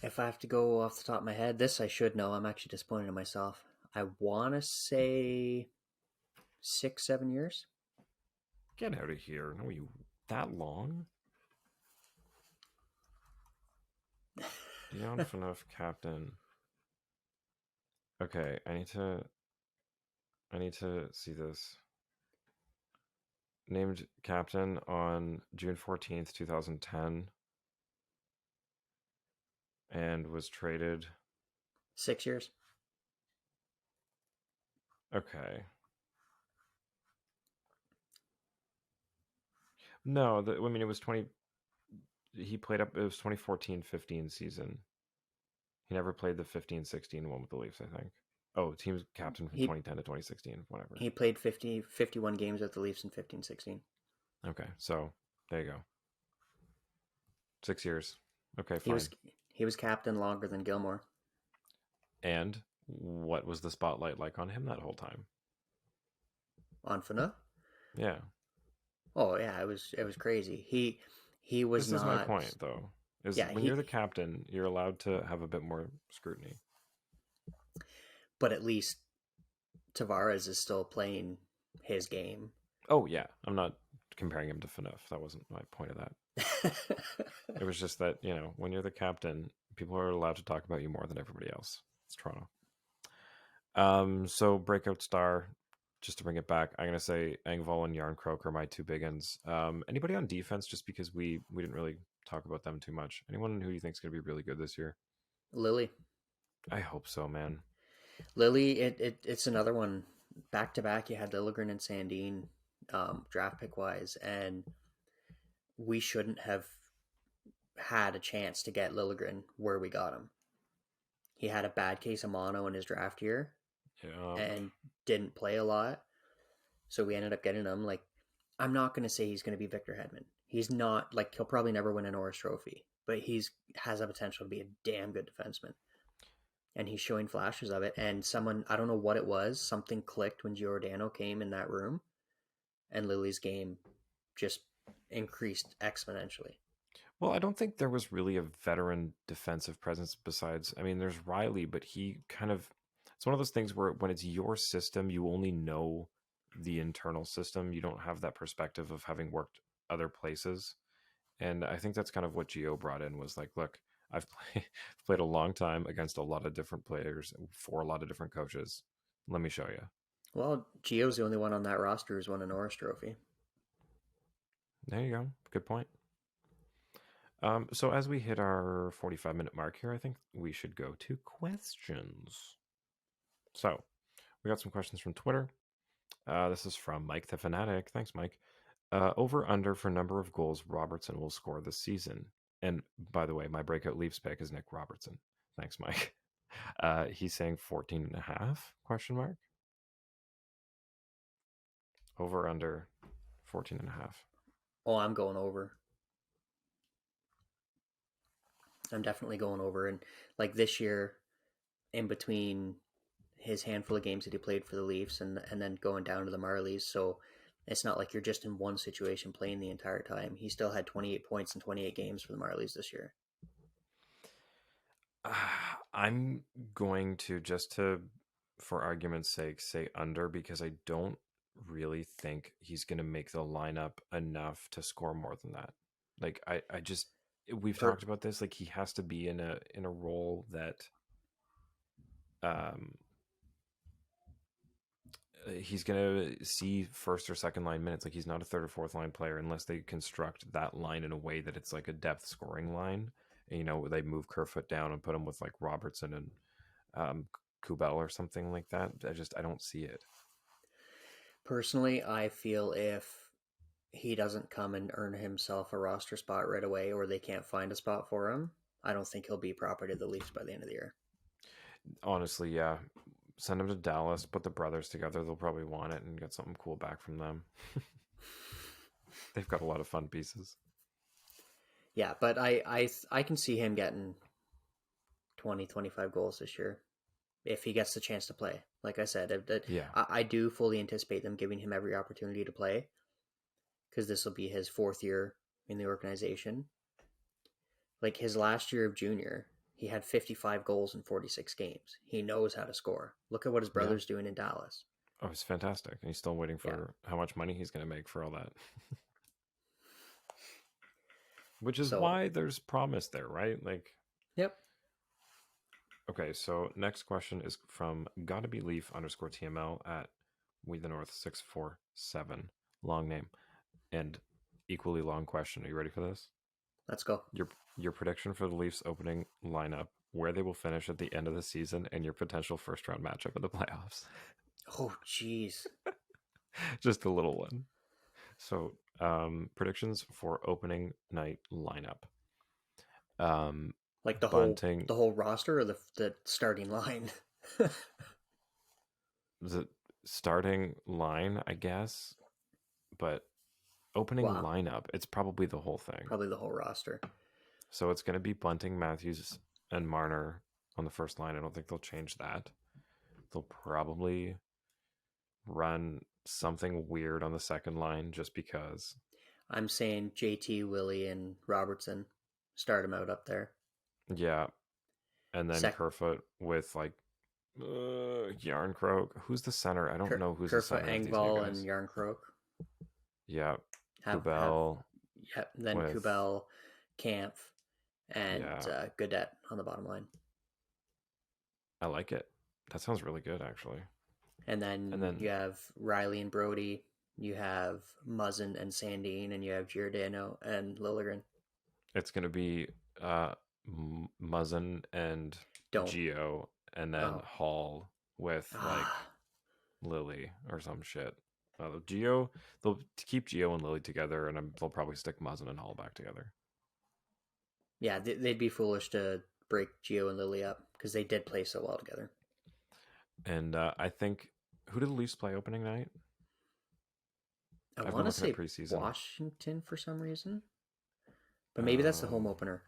If I have to go off the top of my head, this I should know. I'm actually disappointed in myself. I want to say 6, 7 years.
Get out of here. No, you that long? Dion Phaneuf captain. Okay, I need to see this. Named captain on June 14th, 2010, and was traded.
6 years.
Okay. No, I mean, it was 20. He played up, it was 2014-15 season. He never played the 15-16 one with the Leafs, I think. Oh, team's captain from
He
2010 to 2016, whatever.
he played 51 games with the Leafs in 15-16.
Okay, so there you go. 6 years. Okay,
He
fine.
was captain longer than Gilmore.
And what was the spotlight like on him that whole time?
On Phaneuf?
Yeah.
Oh yeah, it was crazy. He was
This is my
not.
point, though. Is
Yeah,
when you're the captain, you're allowed to have a bit more scrutiny.
but at least Tavares is still playing his game.
Oh yeah, I'm not comparing him to Phaneuf. That wasn't my point of that. It was just that when you're the captain, people are allowed to talk about you more than everybody else. It's Toronto. So breakout star. Just to bring it back, I'm gonna say Engvall and Yarncroke are my two big ones. Anybody on defense? Just because we didn't really talk about them too much. Anyone who you think is gonna be really good this year?
Lily.
I hope so, man.
Lily, it's another one. Back to back, you had Liljegren and Sandin, draft pick wise, and we shouldn't have had a chance to get Liljegren where we got him. He had a bad case of mono in his draft year
Yeah.
and didn't play a lot. So we ended up getting him. Like, I'm not going to say he's going to be Victor Hedman. He's not, like, he'll probably never win a Norris Trophy, but he's has a potential to be a damn good defenseman. And he's showing flashes of it. And someone, I don't know what it was, something clicked when Giordano came in that room, and Lily's game just increased exponentially.
Well, I don't think there was really a veteran defensive presence besides, I mean, there's Riley, but he kind of, it's one of those things where when it's your system, you only know the internal system. You don't have that perspective of having worked other places. And I think that's kind of what Gio brought in was like, look, played a long time against a lot of different players for a lot of different coaches. Let me show you.
Well, Gio's the only one on that roster who's won a Norris Trophy.
There you go. Good point. So as we hit our 45-minute mark here, I think we should go to questions. So we got some questions from Twitter. This is from Mike the Fanatic. Thanks, Mike. Over under for number of goals Robertson will score this season. And by the way, my breakout Leafs pick is Nick Robertson. Thanks, Mike. He's saying 14 and a half, question mark. Over under 14 and a half.
Oh, I'm going over. I'm definitely going over. And like this year, in between his handful of games that he played for the Leafs and then going down to the Marlies, so it's not like you're just in one situation playing the entire time. He still had 28 points in 28 games for the Marlies this year.
I'm going to, for argument's sake, say under, because I don't really think he's going to make the lineup enough to score more than that. Like I just, we've talked about this. Like, he has to be in a role that he's going to see first or second line minutes. Like, he's not a third or fourth line player unless they construct that line in a way that it's like a depth scoring line. And, you know, they move Kerfoot down and put him with like Robertson and Kubel or something like that. I don't see it.
Personally, I feel if he doesn't come and earn himself a roster spot right away, or they can't find a spot for him, I don't think he'll be property of the Leafs by the end of the year.
Honestly, yeah. Send him to Dallas, put the brothers together. They'll probably want it and get something cool back from them. They've got a lot of fun pieces.
Yeah, but I can see him getting 20, 25 goals this year if he gets the chance to play. Like I said,
Yeah.
I do fully anticipate them giving him every opportunity to play because this will be his fourth year in the organization. Like his last year of junior, he had 55 goals in 46 games. He knows how to score. Look at what his brother's doing in Dallas.
Oh, it's fantastic. And he's still waiting for how much money he's going to make for all that. Which is why there's promise there, right? Like,
yep.
Okay, so next question is from gotta be Leaf _TML at We the North 647. Long name. And equally long question. Are you ready for this?
Let's go.
Your prediction for the Leafs opening lineup, where they will finish at the end of the season, and your potential first round matchup in the playoffs.
Oh, jeez.
Just a little one. So, predictions for opening night lineup.
Like the whole roster or the starting line?
The starting line, I guess, but opening lineup, it's probably the whole thing.
Probably the whole roster.
So it's going to be Bunting, Matthews, and Marner on the first line. I don't think they'll change that. They'll probably run something weird on the second line just because.
I'm saying JT, Willie, and Robertson. Start them out up there.
Yeah. And then Kerfoot with like Yarncroke. Who's the center? I don't know who's the center.
Kerfoot, Engvall, and Yarncroke.
Yeah. Kubel.
Then Kubel, Kampf, and Godet on the bottom line.
I like it. That sounds really good, actually.
And then you have Riley and Brody. You have Muzzin and Sandine, and you have Giordano and Liljegren.
It's going to be Muzzin and Gio, and then Hall with like Lily or some shit. Gio, they'll keep Gio and Lily together, and they'll probably stick Muzzin and Hall back together.
Yeah, they'd be foolish to break Gio and Lily up because they did play so well together.
And I think, who did the Leafs play opening night?
I want to say Washington for some reason, but maybe that's the home opener.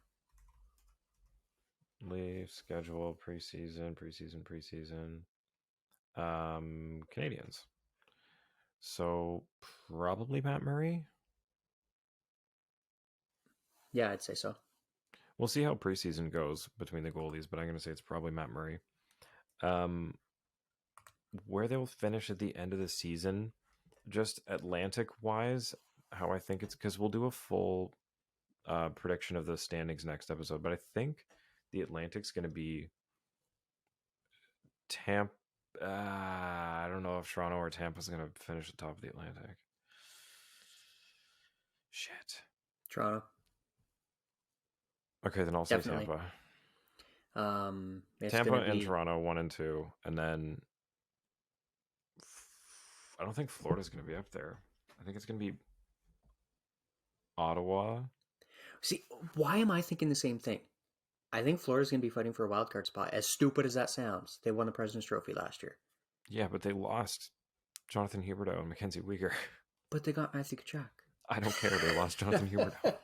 Leafs schedule preseason. Canadians. So probably Matt Murray.
Yeah, I'd say so.
We'll see how preseason goes between the goalies, but I'm going to say it's probably Matt Murray. Where they will finish at the end of the season, just Atlantic-wise, how I think it's... Because we'll do a full prediction of the standings next episode, but I think the Atlantic's going to be Tampa... I don't know if Toronto or Tampa's going to finish at the top of the Atlantic. Shit.
Toronto.
Okay, then I'll say Tampa. Tampa and Toronto 1 and 2, and then I don't think Florida's going to be up there. I think it's going to be Ottawa.
See, why am I thinking the same thing? I think Florida's going to be fighting for a wild card spot. As stupid as that sounds, they won the President's Trophy last year.
Yeah, but they lost Jonathan Huberdeau and Mackenzie Weegar.
But they got Matthew Tkachuk.
I don't care. They lost Jonathan Huberdeau.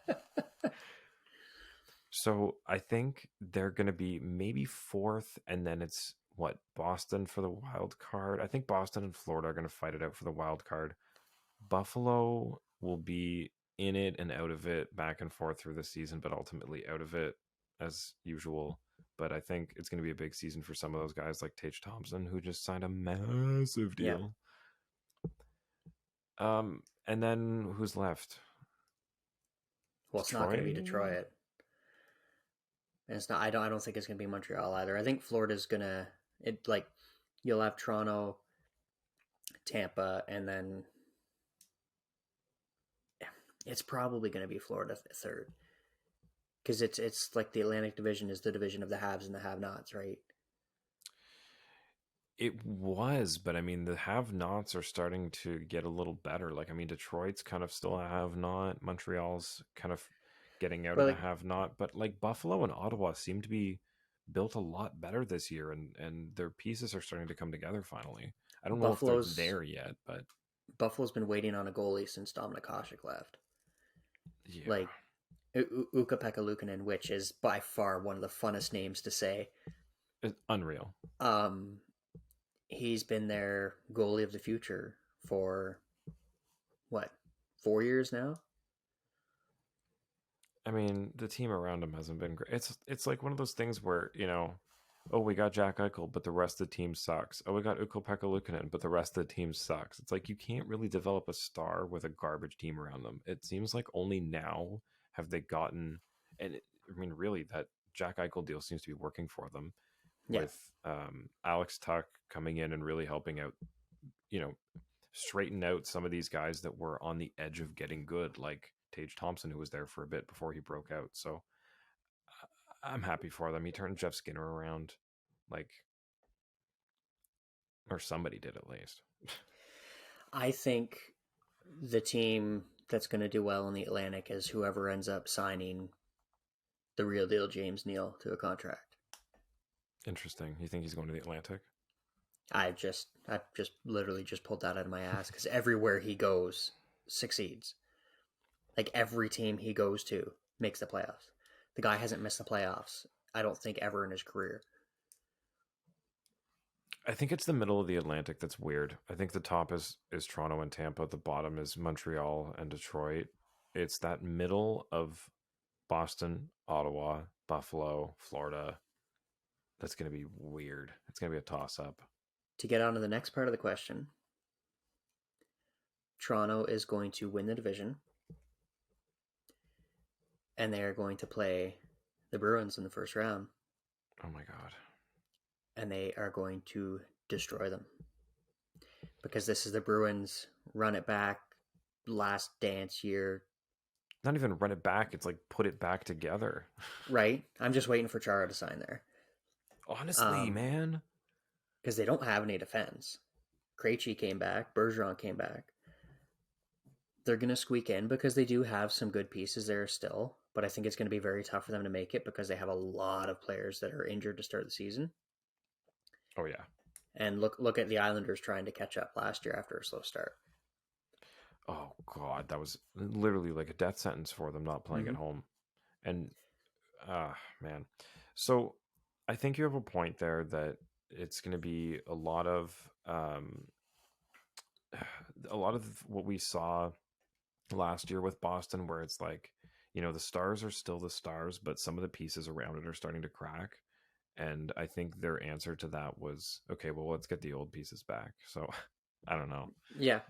So I think they're going to be maybe fourth, and then it's what, Boston for the wild card. I think Boston and Florida are going to fight it out for the wild card. Buffalo will be in it and out of it, back and forth through the season, but ultimately out of it as usual. But I think it's going to be a big season for some of those guys like Tage Thompson, who just signed a massive deal. Yeah. And then who's left?
Well, it's not going to be Detroit. And it's not. I don't think it's going to be Montreal either. I think Florida's going to. You'll have Toronto, Tampa, and then it's probably going to be Florida third, because it's like the Atlantic Division is the division of the haves and the have-nots, right?
It was, but I mean, the have-nots are starting to get a little better. Like, I mean, Detroit's kind of still a have-not. Montreal's kind of getting out of the have-not. But like Buffalo and Ottawa seem to be built a lot better this year, and their pieces are starting to come together finally. I don't know if they're there yet, but
Buffalo's been waiting on a goalie since Dominik Hasek left.
Yeah.
Like Ukko-Pekka Luukkonen, which is by far one of the funnest names to say.
It's unreal.
He's been their goalie of the future for what, 4 years now?
I mean, the team around him hasn't been great. It's like one of those things where, you know, oh, we got Jack Eichel, but the rest of the team sucks. Oh, we got Ukko-Pekka Luukkonen, but the rest of the team sucks. It's like you can't really develop a star with a garbage team around them. It seems like only now have they gotten, and I mean, really, that Jack Eichel deal seems to be working for them. Yeah. With Alex Tuck coming in and really helping out, you know, straighten out some of these guys that were on the edge of getting good, like Tage Thompson, who was there for a bit before he broke out. So I'm happy for them. He turned Jeff Skinner around, like, or somebody did at least.
I think the team that's going to do well in the Atlantic is whoever ends up signing the real deal James Neal to a contract.
Interesting. You think he's going to the Atlantic?
I just literally just pulled that out of my ass, because everywhere he goes succeeds. Like, every team he goes to makes the playoffs. The guy hasn't missed the playoffs, I don't think, ever in his career.
I think it's the middle of the Atlantic that's weird. I think the top is Toronto and Tampa. The bottom is Montreal and Detroit. It's that middle of Boston, Ottawa, Buffalo, Florida. That's going to be weird. It's going to be a toss-up.
To get on to the next part of the question, Toronto is going to win the division, and they are going to play the Bruins in the first round.
Oh my God.
And they are going to destroy them. Because this is the Bruins' run it back, last dance year.
Not even run it back, it's like put it back together.
Right? I'm just waiting for Chara to sign there.
Honestly, man.
Because they don't have any defense. Krejci came back. Bergeron came back. They're going to squeak in because they do have some good pieces there still. But I think it's going to be very tough for them to make it because they have a lot of players that are injured to start the season.
Oh, yeah.
And look at the Islanders trying to catch up last year after a slow start.
Oh, God. That was literally like a death sentence for them not playing at home. And, man. So I think you have a point there that it's going to be a lot of what we saw last year with Boston, where it's like, you know, the stars are still the stars, but some of the pieces around it are starting to crack. And I think their answer to that was, okay, well, let's get the old pieces back. So I don't know.
Yeah.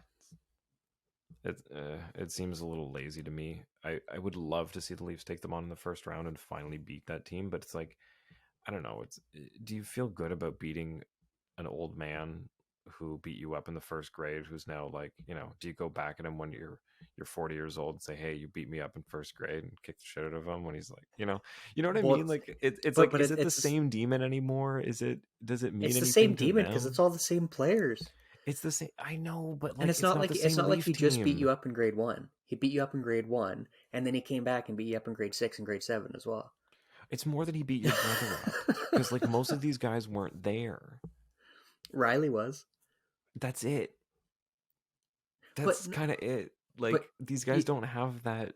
It seems a little lazy to me. I would love to see the Leafs take them on in the first round and finally beat that team, but it's like, I don't know. Do you feel good about beating an old man who beat you up in the first grade, who's now like, you know, do you go back at him when you're 40 years old and say, hey, you beat me up in first grade, and kick the shit out of him when he's like, you know what I mean? Like, it's like, is it the same demon anymore? Does it mean
it's
anything?
The same demon because it's all the same players.
It's the same. I know, but
And
like, it's not the
it's
same
not like
Leaf
he just beat
team.
you up in grade 1. He beat you up in grade 1, and then he came back and beat you up in grade 6 and grade 7 as well.
It's more that he beat your brother up because like most of these guys weren't there.
Riley was.
That's it.
But
That's kind of it. Like
but
these guys
you,
don't have that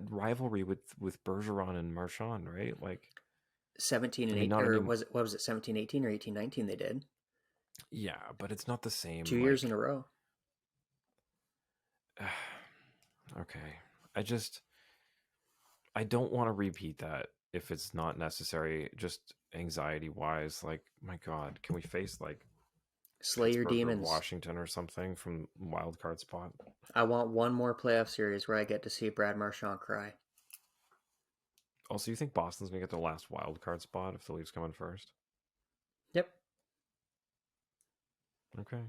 rivalry with Bergeron and Marchand, right? Like,
17
I
and
mean,
8,
not
or
any.
was it, what was it, 17, 18, or 18, 19 they did?
Yeah, but it's not the same.
2 years in
Like,
a row.
okay, I just I don't want to repeat that if it's not necessary. Just anxiety wise, like, my God, can we face like
Slay your
Pittsburgh or
demons.
Washington or something from wild card spot?
I want one more playoff series where I get to see Brad Marchand cry.
Also, you think Boston's gonna get the last wild card spot if the Leafs come in first?
Yep.
Okay.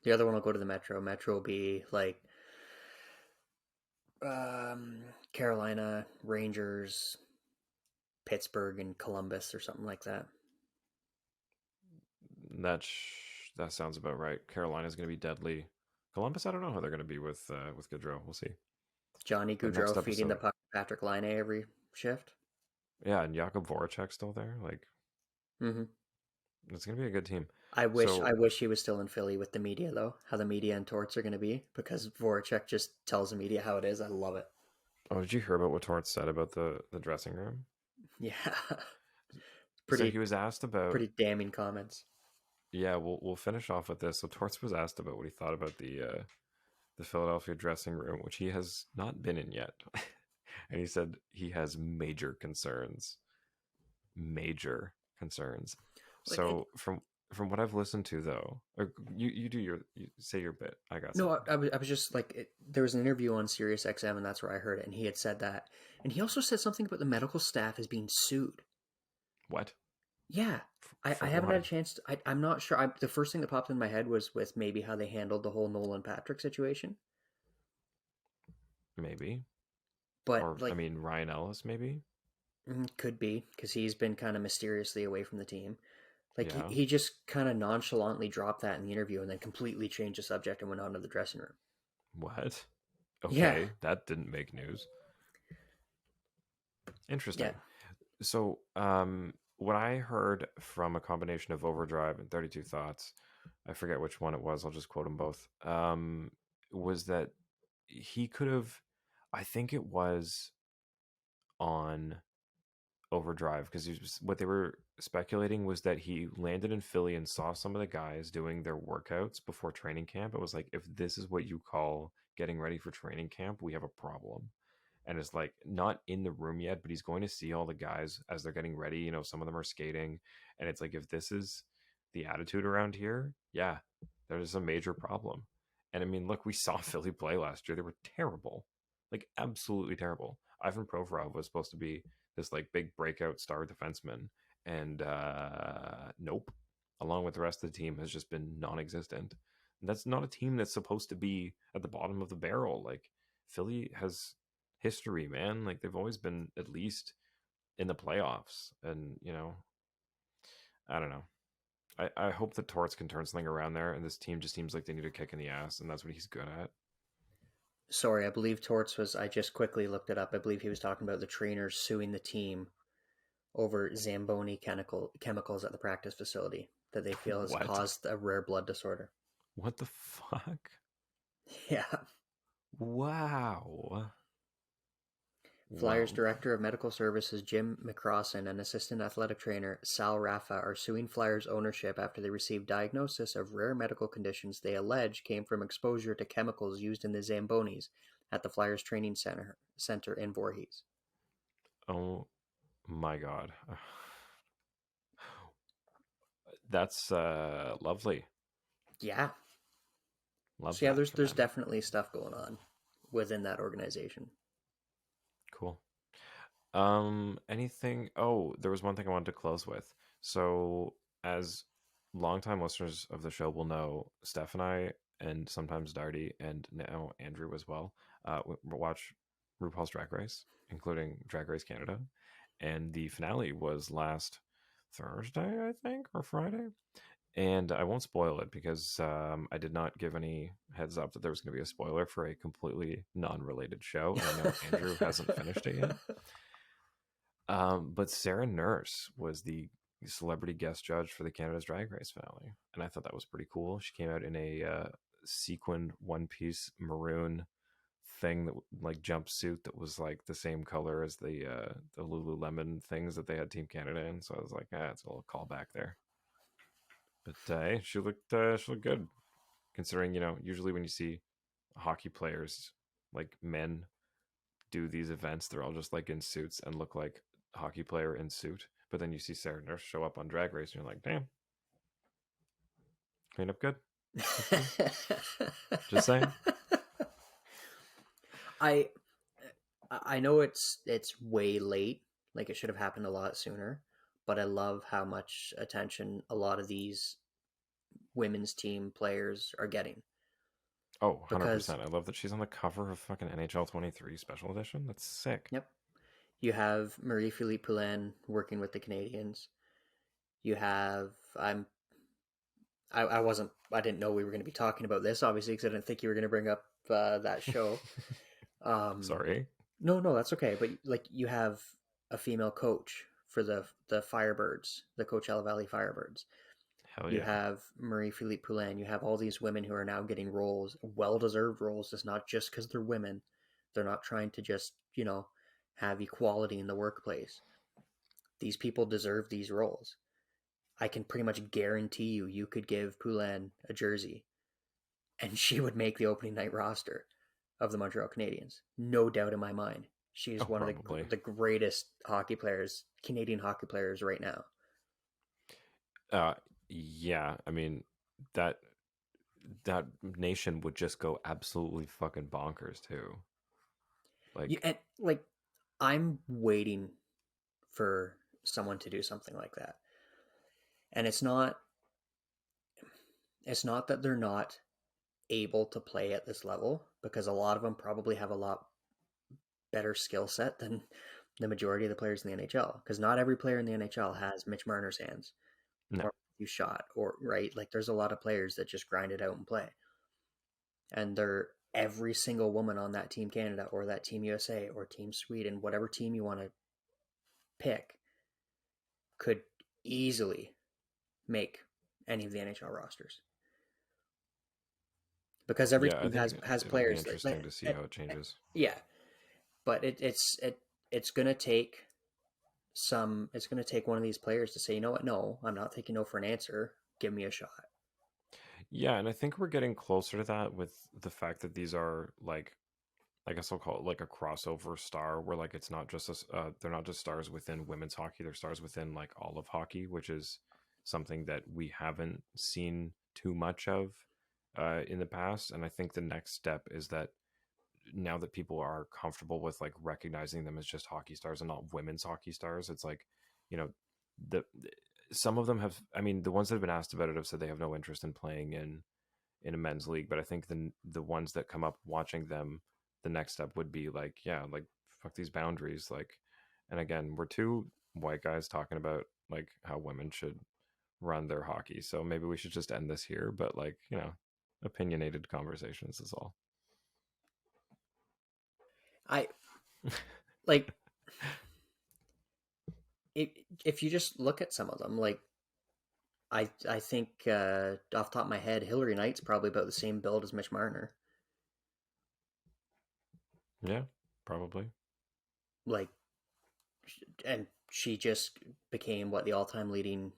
The other one will go to the Metro. Metro will be like Carolina, Rangers, Pittsburgh, and Columbus or something like that.
That sounds about right. Carolina's going to be deadly. Columbus, I don't know how they're going to be with Gaudreau. We'll see.
Johnny
But
Gaudreau
next
feeding the
episode,
puck to Patrick Laine every shift.
yeah, and Jakub Voracek still there. Like,
Mm-hmm.
it's going to be a good team.
I
So,
wish he was still in Philly with the media though. How the media and Torts are going to be, because Voracek just tells the media how it is. I love it.
oh, did you hear about what Torrance said about the dressing room?
Yeah,
So he
pretty
was asked about.
pretty damning comments.
Yeah, we'll finish off with this. So Torrance was asked about what he thought about the Philadelphia dressing room, which he has not been in yet, and he said he has major concerns. Major concerns.
Like
So from what I've listened to, though, or you say your bit. I got
no,
something.
I was just like there was an interview on Sirius XM, and that's where I heard it, and he had said that, and he also said something about the medical staff is being sued.
What
Yeah, I
for
haven't had a
why?
chance. I'm not sure. The first thing that popped in my head was with maybe how they handled the whole Nolan Patrick situation.
Maybe,
But
or I
like,
mean Ryan Ellis, maybe.
could be because he's been kind of mysteriously away from the team. Like
Yeah.
he just kind of nonchalantly dropped that in the interview and then completely changed the subject and went on to the dressing room.
What?
Yeah,
Okay, that didn't make news.
yeah.
Interesting. So, what I heard from a combination of Overdrive and 32 Thoughts, I forget which one it was, I'll just quote them both, was that he could have, I think it was on Overdrive, because what they were speculating was that he landed in Philly and saw some of the guys doing their workouts before training camp. It was like, if this is what you call getting ready for training camp, we have a problem. And it's like not in the room yet, but he's going to see all the guys as they're getting ready. You know, some of them are skating, and it's like, if this is the attitude around here, yeah, there's a major problem. And I mean, look, we saw Philly play last year; they were terrible, like absolutely terrible. Ivan Provorov was supposed to be this like big breakout star defenseman, and nope, along with the rest of the team, has just been non-existent. And that's not a team that's supposed to be at the bottom of the barrel. Like, Philly has history, man. Like, they've always been at least in the playoffs. And, I don't know. I hope that Torts can turn something around there, and this team just seems like they need a kick in the ass, and that's what he's good at.
Sorry, I believe Torts was. I just quickly looked it up. I believe he was talking about the trainers suing the team over Zamboni chemicals at the practice facility that they feel has
What?
caused a rare blood disorder.
What the fuck?
Yeah.
Wow.
Flyers
Well,
Director of Medical Services Jim McCrossan and Assistant Athletic Trainer Sal Raffa are suing Flyers ownership after they received diagnosis of rare medical conditions they allege came from exposure to chemicals used in the Zambonis at the Flyers Training Center in Voorhees.
oh my God. That's lovely.
Yeah.
Love
So yeah,
that for
there's
them.
definitely stuff going on within that organization.
Cool. Anything? Oh, there was one thing I wanted to close with. So, as longtime listeners of the show will know, Steph and I, and sometimes Darty, and now Andrew as well, watch RuPaul's Drag Race, including Drag Race Canada, and the finale was last Thursday, I think, or Friday. And I won't spoil it because I did not give any heads up that there was going to be a spoiler for a completely non-related show, and I know Andrew hasn't finished it yet. But Sarah Nurse was the celebrity guest judge for the Canada's Drag Race finale, and I thought that was pretty cool. She came out in a sequined one-piece maroon thing that like jumpsuit that was like the same color as the Lululemon things that they had Team Canada in. So I was like, it's a little callback there. But hey, she looked good, considering usually when you see hockey players like men do these events, they're all just like in suits and look like a hockey player in suit. But then you see Sarah Nurse show up on Drag Race, and you're like, damn, clean up good. Just saying.
I know it's way late, like it should have happened a lot sooner, but I love how much attention a lot of these women's team players are getting.
Oh, 100%.
Because
I love that she's on the cover of fucking NHL 23 special edition. That's sick.
yep, you have Marie-Philippe Poulin working with the Canadians. You have I didn't know we were going to be talking about this, obviously, because I didn't think you were going to bring up that show.
Sorry.
No, that's okay. But like, you have a female coach for the Firebirds, the Coachella Valley Firebirds.
Hell
You
yeah.
have Marie-Philippe Poulin. You have all these women who are now getting roles, well-deserved roles. It's not just because they're women. They're not trying to just, have equality in the workplace. These people deserve these roles. I can pretty much guarantee you could give Poulin a jersey and she would make the opening night roster of the Montreal Canadiens. No doubt in my mind. She's one
probably.
of the greatest hockey players, Canadian hockey players right now.
Yeah, I mean that nation would just go absolutely fucking bonkers too.
And like, I'm waiting for someone to do something like that. And it's not that they're not able to play at this level, because a lot of them probably have a lot better skill set than the majority of the players in the NHL, because not every player in the NHL has Mitch Marner's hands
no.
or you shot, or right, like there's a lot of players that just grind it out and play, and they're every single woman on that Team Canada or that Team USA or Team Sweden, whatever team you want to pick, could easily make any of the NHL rosters, because every team has players.
It'll be interesting to see how it changes.
Yeah, but it's gonna take it's gonna take one of these players to say, you know what, no, I'm not taking no for an answer. Give me a shot.
Yeah, and I think we're getting closer to that with the fact that these are like, I guess I'll call it like a crossover star, where like it's not just they're not just stars within women's hockey, they're stars within like all of hockey, which is something that we haven't seen too much of in the past. And I think the next step is that now that people are comfortable with like recognizing them as just hockey stars and not women's hockey stars, it's like, the some of them have, I mean, the ones that have been asked about it have said they have no interest in playing in a men's league. But I think the ones that come up watching them, the next step would be like, yeah, like fuck these boundaries. Like, and again, we're two white guys talking about like how women should run their hockey. So maybe we should just end this here, but like, opinionated conversations is all.
I like if you just look at some of them, like I think off the top of my head, Hillary Knight's probably about the same build as Mitch Marner.
Yeah, probably.
Like, and she just became what, the all-time leading,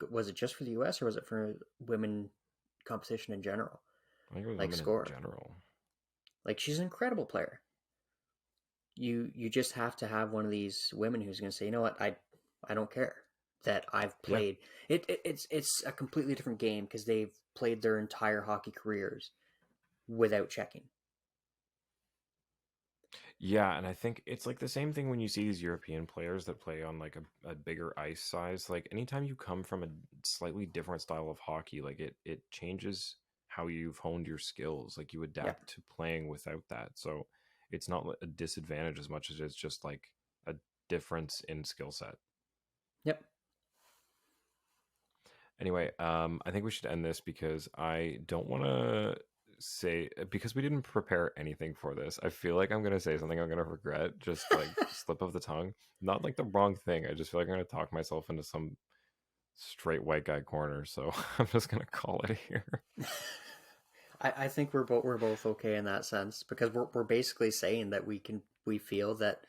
was it just for the US or was it for women competition in general?
I think it was
like
women
score.
in general.
Like, she's an incredible player. You just have to have one of these women who's going to say, you know what, I don't care that I've played. Yeah. It's a completely different game because they've played their entire hockey careers without checking.
Yeah, and I think it's like the same thing when you see these European players that play on like a bigger ice size. Like anytime you come from a slightly different style of hockey, like it changes how you've honed your skills. Like you adapt to playing without that. So it's not a disadvantage as much as it's just like a difference in skill set.
Yep.
Anyway, I think we should end this because I don't want to say, because we didn't prepare anything for this. I feel like I'm going to say something I'm going to regret, just like slip of the tongue. Not like the wrong thing. I just feel like I'm going to talk myself into some straight white guy corner. So I'm just going to call it here.
I think we're both okay in that sense, because we're basically saying that we feel that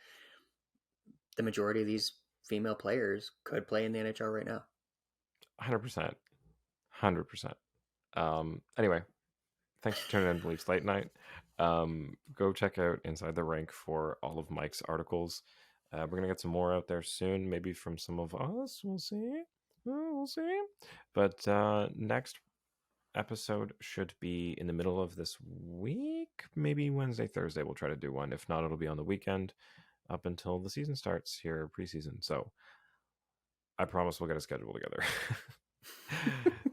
the majority of these female players could play in the NHL right now.
100%. 100%. Anyway, thanks for tuning in to Leafs Late Night. Go check out Inside the Rink for all of Mike's articles. We're going to get some more out there soon, maybe from some of us. We'll see. We'll see. But next episode should be in the middle of this week. Maybe Wednesday, Thursday, we'll try to do one. If not, it'll be on the weekend up until the season starts here, preseason. So I promise we'll get a schedule together.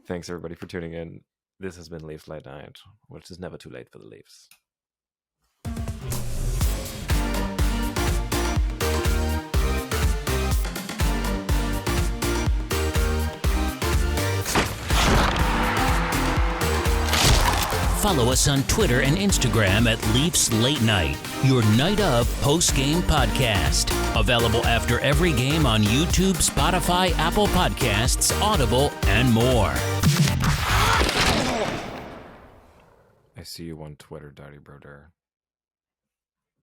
Thanks, everybody, for tuning in. This has been Leafs Late Night, which is never too late for the Leafs.
Follow us on Twitter and Instagram at Leafs Late Night, your night of post-game podcast. Available after every game on YouTube, Spotify, Apple Podcasts, Audible, and more.
I see you on Twitter, Daddy Broder.